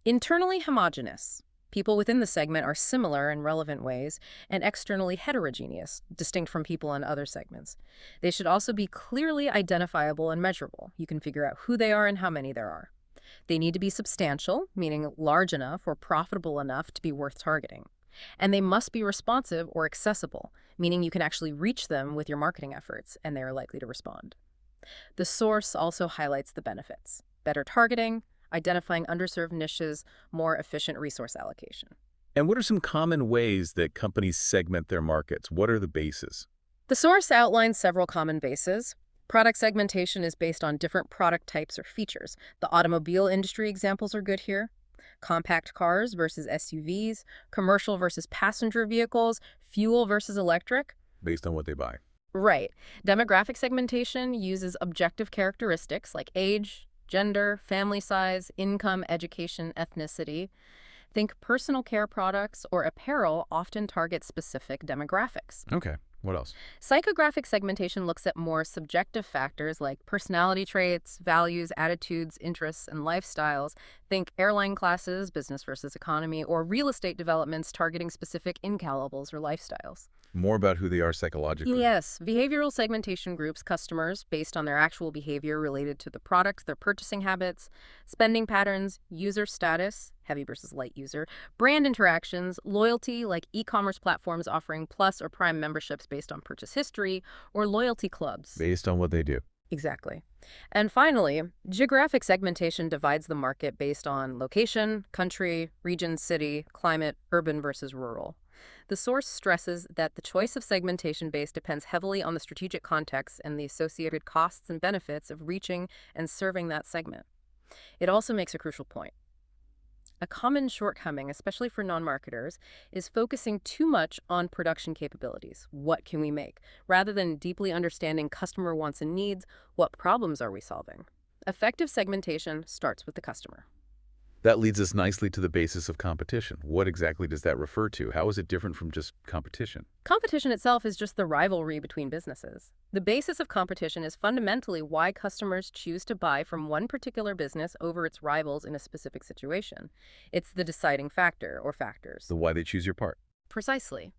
internally homogeneous. People within the segment are similar in relevant ways, and externally heterogeneous, distinct from people in other segments. They should also be clearly identifiable and measurable. You can figure out who they are and how many there are. They need to be substantial, meaning large enough or profitable enough to be worth targeting. And they must be responsive or accessible, meaning you can actually reach them with your marketing efforts, and they are likely to respond. The source also highlights the benefits: better targeting, identifying underserved niches, more efficient resource allocation. And what are some common ways that companies segment their markets? What are the bases? The source outlines several common bases. Product segmentation is based on different product types or features. The automobile industry examples are good here. Compact cars versus SUVs, commercial versus passenger vehicles, fuel versus electric. Based on what they buy. Right. Demographic segmentation uses objective characteristics like age, gender, family size, income, education, ethnicity. Think personal care products or apparel often target specific demographics. Okay, what else? Psychographic segmentation looks at more subjective factors like personality traits, values, attitudes, interests, and lifestyles. Think airline classes, business versus economy, or real estate developments targeting specific incallables or lifestyles. More about who they are psychologically. Yes, behavioral segmentation groups customers based on their actual behavior related to the products, their purchasing habits, spending patterns, user status, heavy versus light user, brand interactions, loyalty like e-commerce platforms offering plus or prime memberships based on purchase history, or loyalty clubs. Based on what they do. Exactly. And finally, geographic segmentation divides the market based on location, country, region, city, climate, urban versus rural. The source stresses that the choice of segmentation base depends heavily on the strategic context and the associated costs and benefits of reaching and serving that segment. It also makes a crucial point. A common shortcoming, especially for non-marketers, is focusing too much on production capabilities. What can we make? Rather than deeply understanding customer wants and needs, what problems are we solving? Effective segmentation starts with the customer. That leads us nicely to the basis of competition. What exactly does that refer to? How is it different from just competition? Competition itself is just the rivalry between businesses. The basis of competition is fundamentally why customers choose to buy from one particular business over its rivals in a specific situation. It's the deciding factor or factors. The why they choose your part. Precisely.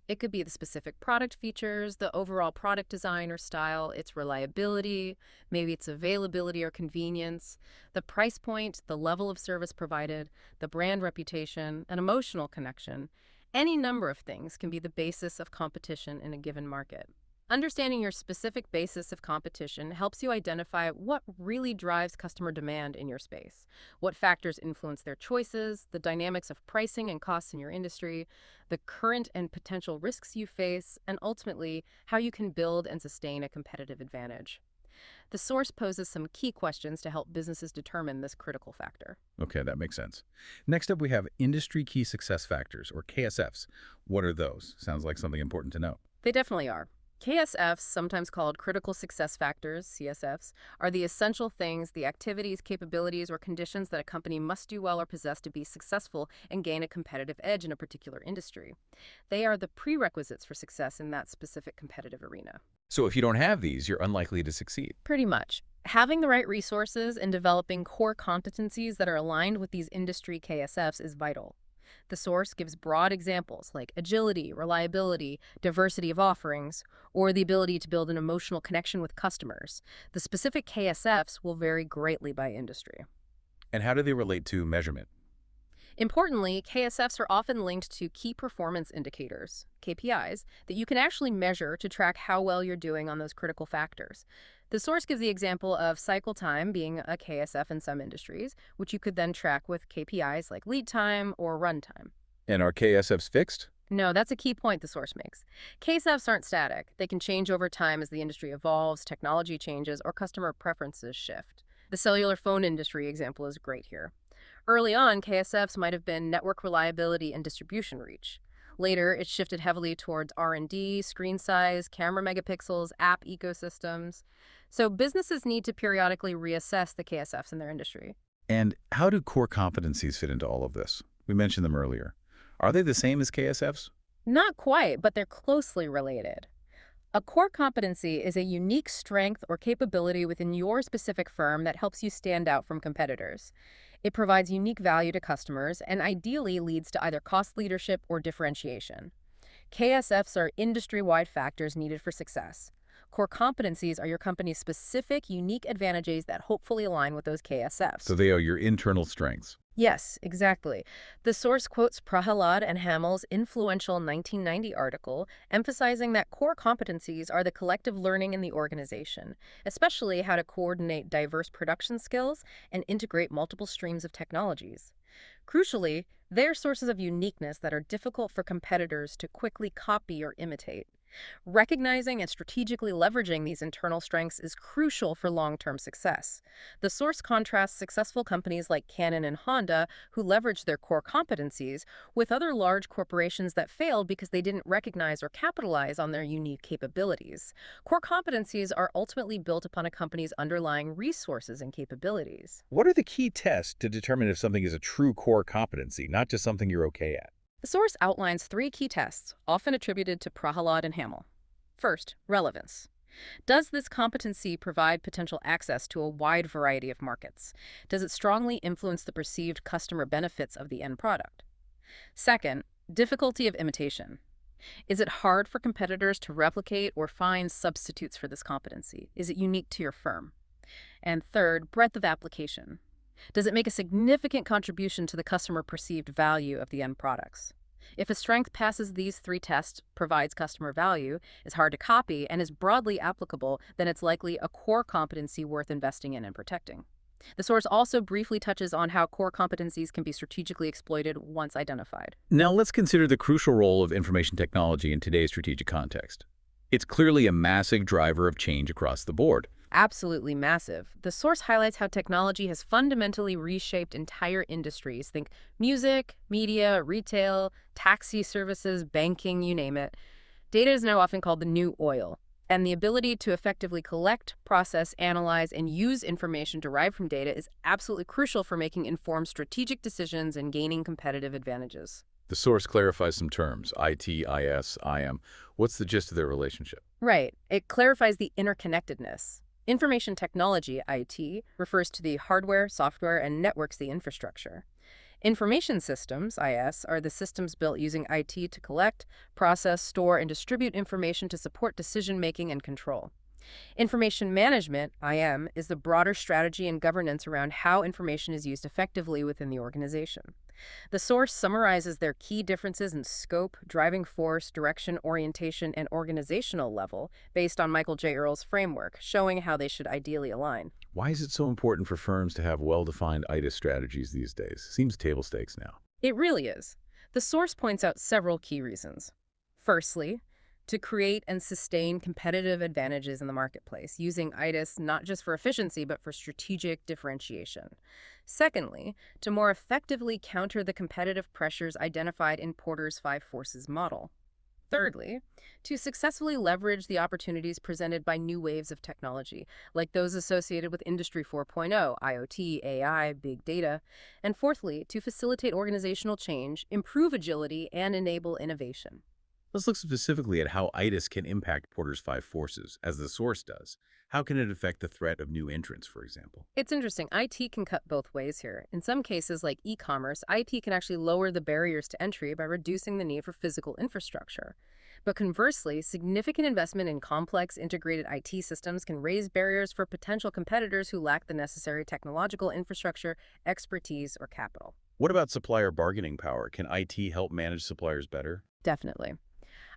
It could be the specific product features, the overall product design or style, its reliability, maybe its availability or convenience, the price point, the level of service provided, the brand reputation, an emotional connection. Any number of things can be the basis of competition in a given market. Understanding your specific basis of competition helps you identify what really drives customer demand in your space, what factors influence their choices, the dynamics of pricing and costs in your industry, the current and potential risks you face, and ultimately, how you can build and sustain a competitive advantage. The source poses some key questions to help businesses determine this critical factor. Okay, that makes sense. Next up, we have industry key success factors, or KSFs. What are those? Sounds like something important to know. They definitely are. KSFs, sometimes called critical success factors, CSFs, are the essential things, the activities, capabilities, or conditions that a company must do well or possess to be successful and gain a competitive edge in a particular industry. They are the prerequisites for success in that specific competitive arena. So if you don't have these, you're unlikely to succeed. Pretty much. Having the right resources and developing core competencies that are aligned with these industry KSFs is vital. The source gives broad examples like agility, reliability, diversity of offerings, or the ability to build an emotional connection with customers. The specific KSFs will vary greatly by industry. And how do they relate to measurement? Importantly, KSFs are often linked to key performance indicators, KPIs, that you can actually measure to track how well you're doing on those critical factors. The source gives the example of cycle time being a KSF in some industries, which you could then track with KPIs like lead time or run time. And are KSFs fixed? No, that's a key point the source makes. KSFs aren't static. They can change over time as the industry evolves, technology changes, or customer preferences shift. The cellular phone industry example is great here. Early on, KSFs might have been network reliability and distribution reach. Later, it shifted heavily towards R&D, screen size, camera megapixels, app ecosystems. So businesses need to periodically reassess the KSFs in their industry. And how do core competencies fit into all of this? We mentioned them earlier. Are they the same as KSFs? Not quite, but they're closely related. A core competency is a unique strength or capability within your specific firm that helps you stand out from competitors. It provides unique value to customers and ideally leads to either cost leadership or differentiation. KSFs are industry-wide factors needed for success. Core competencies are your company's specific, unique advantages that hopefully align with those KSFs. So they are your internal strengths. Yes, exactly. The source quotes Prahalad and Hamel's influential 1990 article, emphasizing that core competencies are the collective learning in the organization, especially how to coordinate diverse production skills and integrate multiple streams of technologies. Crucially, they're sources of uniqueness that are difficult for competitors to quickly copy or imitate. Recognizing and strategically leveraging these internal strengths is crucial for long-term success. The source contrasts successful companies like Canon and Honda, who leveraged their core competencies, with other large corporations that failed because they didn't recognize or capitalize on their unique capabilities. Core competencies are ultimately built upon a company's underlying resources and capabilities. What are the key tests to determine if something is a true core competency, not just something you're okay at? The source outlines 3 key tests, often attributed to Prahalad and Hamel. First, relevance. Does this competency provide potential access to a wide variety of markets? Does it strongly influence the perceived customer benefits of the end product? Second, difficulty of imitation. Is it hard for competitors to replicate or find substitutes for this competency? Is it unique to your firm? And third, breadth of application. Does it make a significant contribution to the customer perceived value of the end products? If a strength passes these 3 tests, provides customer value, is hard to copy, and is broadly applicable, then it's likely a core competency worth investing in and protecting. The source also briefly touches on how core competencies can be strategically exploited once identified. Now let's consider the crucial role of information technology in today's strategic context. It's clearly a massive driver of change across the board. Absolutely massive. The source highlights how technology has fundamentally reshaped entire industries. Think music, media, retail, taxi services, banking, you name it. Data is now often called the new oil. And the ability to effectively collect, process, analyze, and use information derived from data is absolutely crucial for making informed strategic decisions and gaining competitive advantages. The source clarifies some terms, IT, IS, IM. What's the gist of their relationship? Right. It clarifies the interconnectedness. Information technology, IT, refers to the hardware, software, and networks the infrastructure. Information systems, IS, are the systems built using IT to collect, process, store, and distribute information to support decision-making and control. Information management, IM, is the broader strategy and governance around how information is used effectively within the organization. The source summarizes their key differences in scope, driving force, direction, orientation, and organizational level based on Michael J. Earle's framework, showing how they should ideally align. Why is it so important for firms to have well-defined ITIS strategies these days? Seems table stakes now. It really is. The source points out several key reasons. Firstly, to create and sustain competitive advantages in the marketplace, using ITIS not just for efficiency, but for strategic differentiation. Secondly, to more effectively counter the competitive pressures identified in Porter's Five Forces model. Thirdly, to successfully leverage the opportunities presented by new waves of technology, like those associated with Industry 4.0, IoT, AI, big data. And fourthly, to facilitate organizational change, improve agility, and enable innovation. Let's look specifically at how ITIS can impact Porter's Five Forces, as the source does. How can it affect the threat of new entrants, for example? It's interesting. IT can cut both ways here. In some cases, like e-commerce, IT can actually lower the barriers to entry by reducing the need for physical infrastructure. But conversely, significant investment in complex integrated IT systems can raise barriers for potential competitors who lack the necessary technological infrastructure, expertise, or capital. What about supplier bargaining power? Can IT help manage suppliers better? Definitely.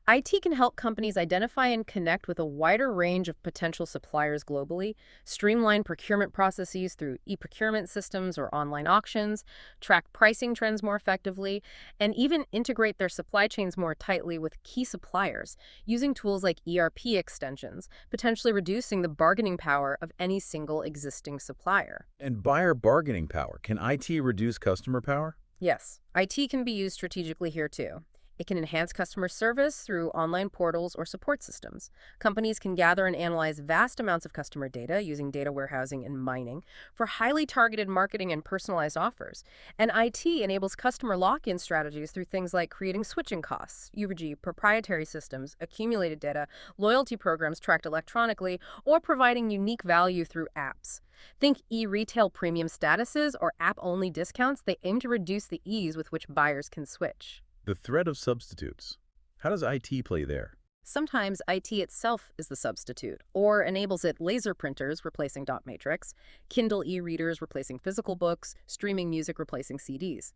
IT can help companies identify and connect with a wider range of potential suppliers globally, streamline procurement processes through e-procurement systems or online auctions, track pricing trends more effectively, and even integrate their supply chains more tightly with key suppliers, using tools like ERP extensions, potentially reducing the bargaining power of any single existing supplier. And buyer bargaining power. Can IT reduce customer power? Yes, IT can be used strategically here too. It can enhance customer service through online portals or support systems. Companies can gather and analyze vast amounts of customer data using data warehousing and mining for highly targeted marketing and personalized offers. And IT enables customer lock-in strategies through things like creating switching costs, UVG, proprietary systems, accumulated data, loyalty programs tracked electronically, or providing unique value through apps. Think e-retail premium statuses or app-only discounts. They aim to reduce the ease with which buyers can switch. The threat of substitutes. How does IT play there? Sometimes IT itself is the substitute, or enables it laser printers replacing dot matrix, Kindle e-readers replacing physical books, streaming music replacing CDs.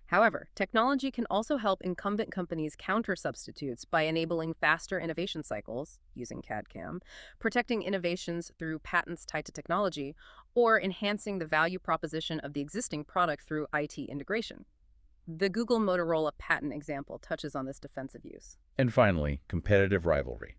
However, technology can also help incumbent companies counter substitutes by enabling faster innovation cycles, using CAD/CAM, protecting innovations through patents tied to technology, or enhancing the value proposition of the existing product through IT integration. The Google Motorola patent example touches on this defensive use. And finally, competitive rivalry.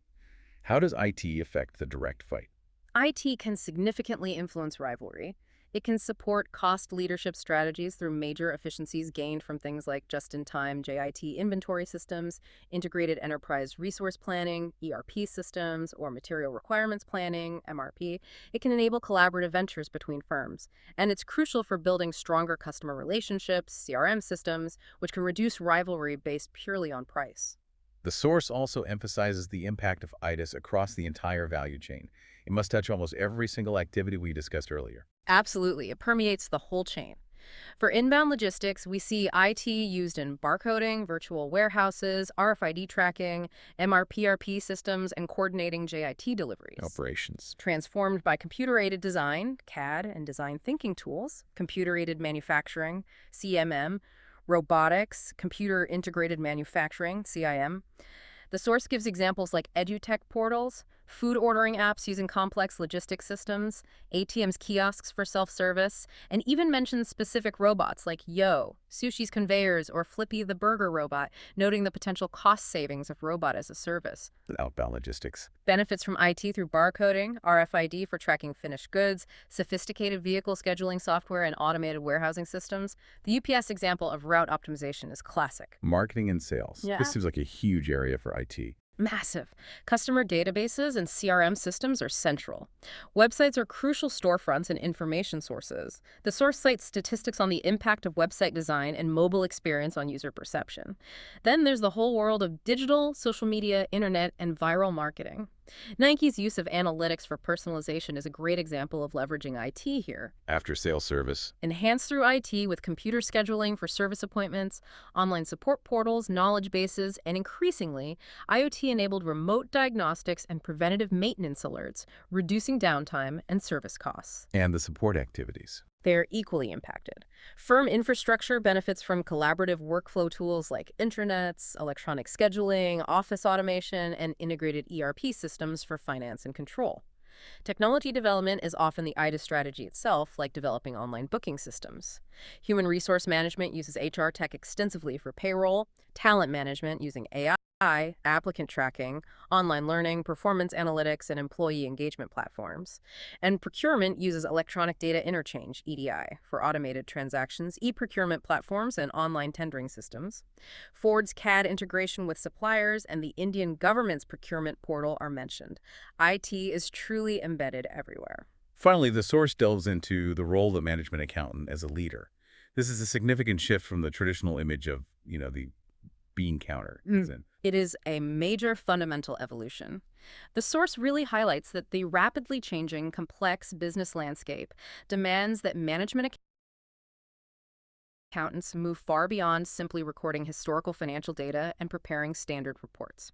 How does IT affect the direct fight? IT can significantly influence rivalry. It can support cost leadership strategies through major efficiencies gained from things like just-in-time JIT inventory systems, integrated enterprise resource planning, ERP systems, or material requirements planning, MRP. It can enable collaborative ventures between firms. And it's crucial for building stronger customer relationships, CRM systems, which can reduce rivalry based purely on price. The source also emphasizes the impact of ITIS across the entire value chain. It must touch almost every single activity we discussed earlier. Absolutely. It permeates the whole chain. For inbound logistics, we see IT used in barcoding, virtual warehouses, RFID tracking, MRPRP systems, and coordinating JIT deliveries. Operations. Transformed by computer-aided design, CAD, and design thinking tools, computer-aided manufacturing, CMM, robotics, computer-integrated manufacturing, CIM. The source gives examples like edutech portals, food ordering apps using complex logistics systems, ATM's kiosks for self-service, and even mentions specific robots like Yo, Sushi's conveyors, or Flippy the burger robot, noting the potential cost savings of robot as a service. Outbound logistics. Benefits from IT through barcoding, RFID for tracking finished goods, sophisticated vehicle scheduling software, and automated warehousing systems. The UPS example of route optimization is classic. Marketing and sales. Yeah. This seems like a huge area for IT. Massive. Customer databases and CRM systems are central. Websites are crucial storefronts and information sources. The source cites statistics on the impact of website design and mobile experience on user perception. Then there's the whole world of digital, social media, internet, and viral marketing. Nike's use of analytics for personalization is a great example of leveraging IT here. After-sale service. Enhanced through IT with computer scheduling for service appointments, online support portals, knowledge bases, and increasingly, IoT-enabled remote diagnostics and preventative maintenance alerts, reducing downtime and service costs. And the support activities. They are equally impacted. Firm infrastructure benefits from collaborative workflow tools like intranets, electronic scheduling, office automation, and integrated ERP systems for finance and control. Technology development is often the IDA strategy itself, like developing online booking systems. Human resource management uses HR tech extensively for payroll, talent management using AI, applicant tracking, online learning, performance analytics, and employee engagement platforms. And procurement uses electronic data interchange, EDI, for automated transactions, e-procurement platforms, and online tendering systems. Ford's CAD integration with suppliers and the Indian government's procurement portal are mentioned. IT is truly embedded everywhere. Finally, the source delves into the role of the management accountant as a leader. This is a significant shift from the traditional image of, the bean counter. It is a major fundamental evolution. The source really highlights that the rapidly changing, complex business landscape demands that management accountants move far beyond simply recording historical financial data and preparing standard reports.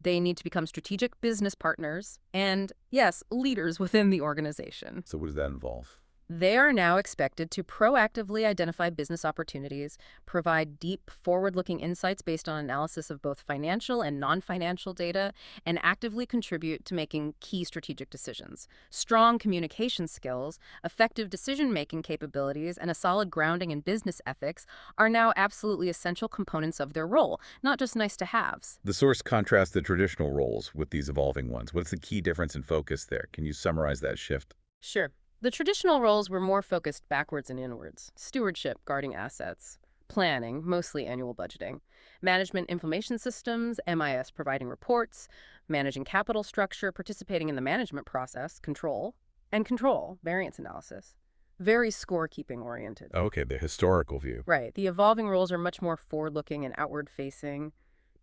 They need to become strategic business partners and, yes, leaders within the organization. So what does that involve? They are now expected to proactively identify business opportunities, provide deep, forward-looking insights based on analysis of both financial and non-financial data, and actively contribute to making key strategic decisions. Strong communication skills, effective decision-making capabilities, and a solid grounding in business ethics are now absolutely essential components of their role, not just nice-to-haves. The source contrasts the traditional roles with these evolving ones. What's the key difference in focus there? Can you summarize that shift? Sure. The traditional roles were more focused backwards and inwards. Stewardship, guarding assets. Planning, mostly annual budgeting. Management information systems, MIS providing reports. Managing capital structure, participating in the management process, control. And control, variance analysis. Very scorekeeping oriented. Okay, the historical view. Right. The evolving roles are much more forward-looking and outward-facing.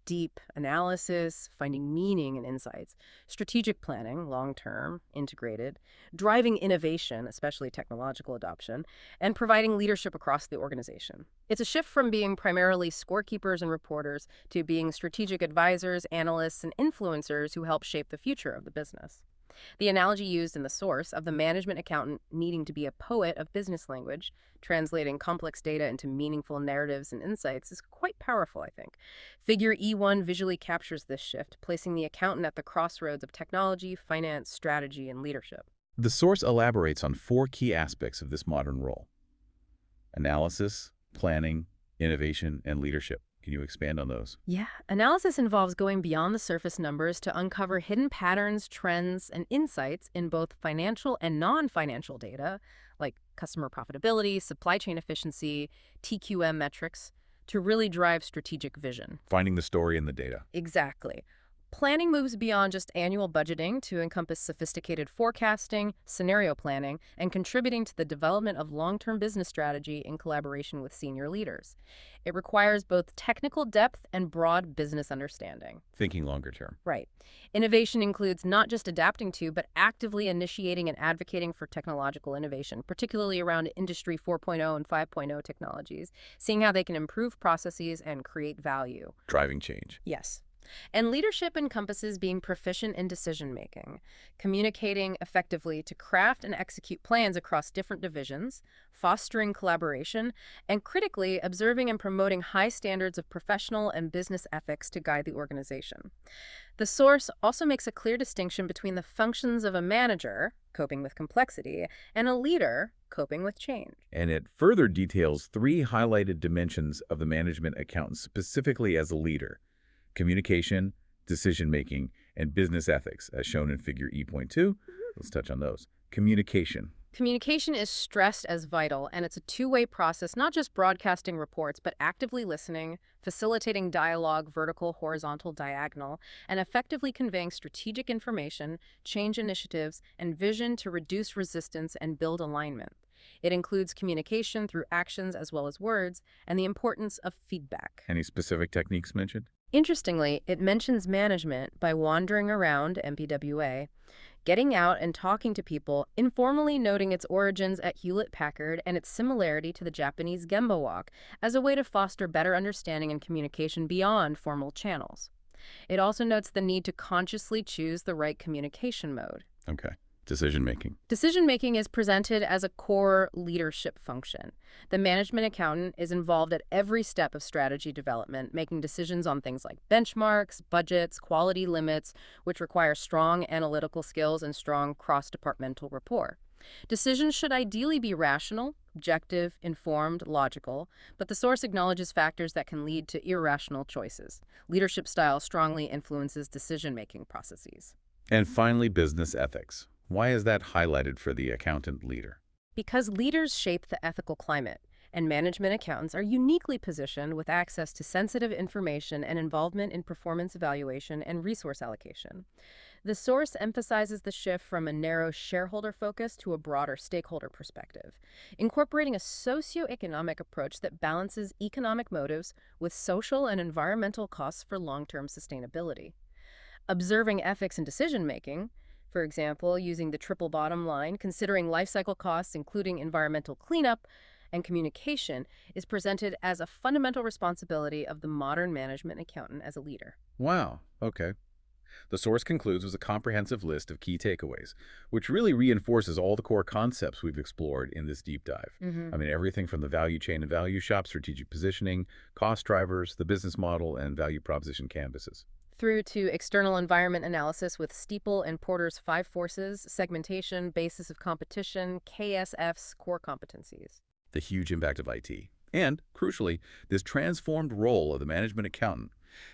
Deep analysis, finding meaning and insights, strategic planning, long-term, integrated, driving innovation, especially technological adoption, and providing leadership across the organization. It's a shift from being primarily scorekeepers and reporters to being strategic advisors, analysts, and influencers who help shape the future of the business. The analogy used in the source of the management accountant needing to be a poet of business language, translating complex data into meaningful narratives and insights, is quite powerful, I think. Figure E1 visually captures this shift, placing the accountant at the crossroads of technology, finance, strategy, and leadership. The source elaborates on 4 key aspects of this modern role: analysis, planning, innovation, and leadership. Can you expand on those? Yeah, analysis involves going beyond the surface numbers to uncover hidden patterns, trends, and insights in both financial and non-financial data, like customer profitability, supply chain efficiency, TQM metrics, to really drive strategic vision. Finding the story in the data. Exactly. Planning moves beyond just annual budgeting to encompass sophisticated forecasting, scenario planning, and contributing to the development of long-term business strategy in collaboration with senior leaders. It requires both technical depth and broad business understanding. Thinking longer term. Right. Innovation includes not just adapting to, but actively initiating and advocating for technological innovation, particularly around Industry 4.0 and 5.0 technologies, seeing how they can improve processes and create value. Driving change. Yes. And leadership encompasses being proficient in decision-making, communicating effectively to craft and execute plans across different divisions, fostering collaboration, and critically observing and promoting high standards of professional and business ethics to guide the organization. The source also makes a clear distinction between the functions of a manager, coping with complexity, and a leader, coping with change. And it further details 3 highlighted dimensions of the management accountant specifically as a leader: communication, decision-making, and business ethics, as shown in figure E.2. Let's touch on those. Communication. Communication is stressed as vital, and it's a two-way process, not just broadcasting reports, but actively listening, facilitating dialogue, vertical, horizontal, diagonal, and effectively conveying strategic information, change initiatives, and vision to reduce resistance and build alignment. It includes communication through actions as well as words, and the importance of feedback. Any specific techniques mentioned? Interestingly, it mentions management by wandering around MPWA, getting out and talking to people, informally noting its origins at Hewlett-Packard and its similarity to the Japanese Gemba walk as a way to foster better understanding and communication beyond formal channels. It also notes the need to consciously choose the right communication mode. Okay. Decision-making. Decision-making is presented as a core leadership function. The management accountant is involved at every step of strategy development, making decisions on things like benchmarks, budgets, quality limits, which require strong analytical skills and strong cross-departmental rapport. Decisions should ideally be rational, objective, informed, logical, but the source acknowledges factors that can lead to irrational choices. Leadership style strongly influences decision-making processes. And finally, business ethics. Why is that highlighted for the accountant leader? Because leaders shape the ethical climate, and management accountants are uniquely positioned with access to sensitive information and involvement in performance evaluation and resource allocation. The source emphasizes the shift from a narrow shareholder focus to a broader stakeholder perspective, incorporating a socioeconomic approach that balances economic motives with social and environmental costs for long-term sustainability. Observing ethics in decision-making, for example, using the triple bottom line, considering life cycle costs, including environmental cleanup and communication, is presented as a fundamental responsibility of the modern management accountant as a leader. Wow. Okay. The source concludes with a comprehensive list of key takeaways, which really reinforces all the core concepts we've explored in this deep dive. I mean, everything from the value chain and value shop, strategic positioning, cost drivers, the business model, and value proposition canvases. Through to external environment analysis with Steeple and Porter's 5 forces, segmentation, basis of competition, KSF's core competencies. The huge impact of IT. And, crucially, this transformed role of the management accountant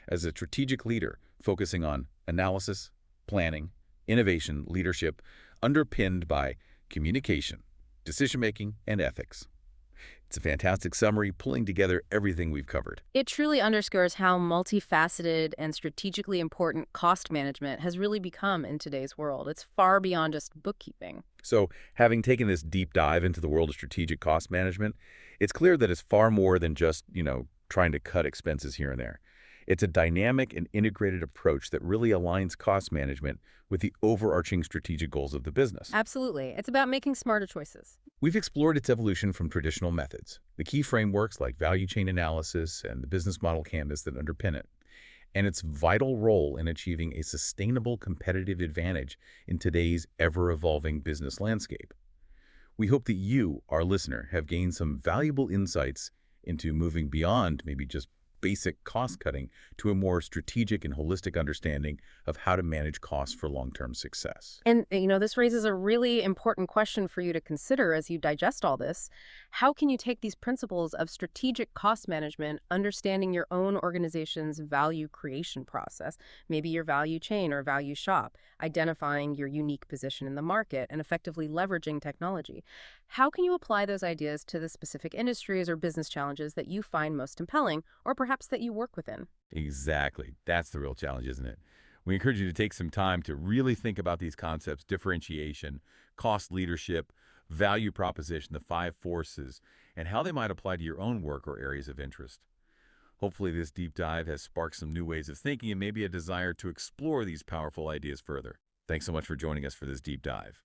as a strategic leader focusing on analysis, planning, innovation, leadership, underpinned by communication, decision-making, and ethics. It's a fantastic summary, pulling together everything we've covered. It truly underscores how multifaceted and strategically important cost management has really become in today's world. It's far beyond just bookkeeping. So, having taken this deep dive into the world of strategic cost management, it's clear that it's far more than just, trying to cut expenses here and there. It's a dynamic and integrated approach that really aligns cost management with the overarching strategic goals of the business. Absolutely. It's about making smarter choices. We've explored its evolution from traditional methods, the key frameworks like value chain analysis and the business model canvas that underpin it, and its vital role in achieving a sustainable competitive advantage in today's ever-evolving business landscape. We hope that you, our listener, have gained some valuable insights into moving beyond maybe just basic cost cutting to a more strategic and holistic understanding of how to manage costs for long-term success. And, this raises a really important question for you to consider as you digest all this. How can you take these principles of strategic cost management, understanding your own organization's value creation process, maybe your value chain or value shop, identifying your unique position in the market, and effectively leveraging technology? How can you apply those ideas to the specific industries or business challenges that you find most compelling, or perhaps that you work within? Exactly. That's the real challenge, isn't it? We encourage you to take some time to really think about these concepts: differentiation, cost leadership, value proposition, the 5 forces, and how they might apply to your own work or areas of interest. Hopefully this deep dive has sparked some new ways of thinking and maybe a desire to explore these powerful ideas further. Thanks so much for joining us for this deep dive.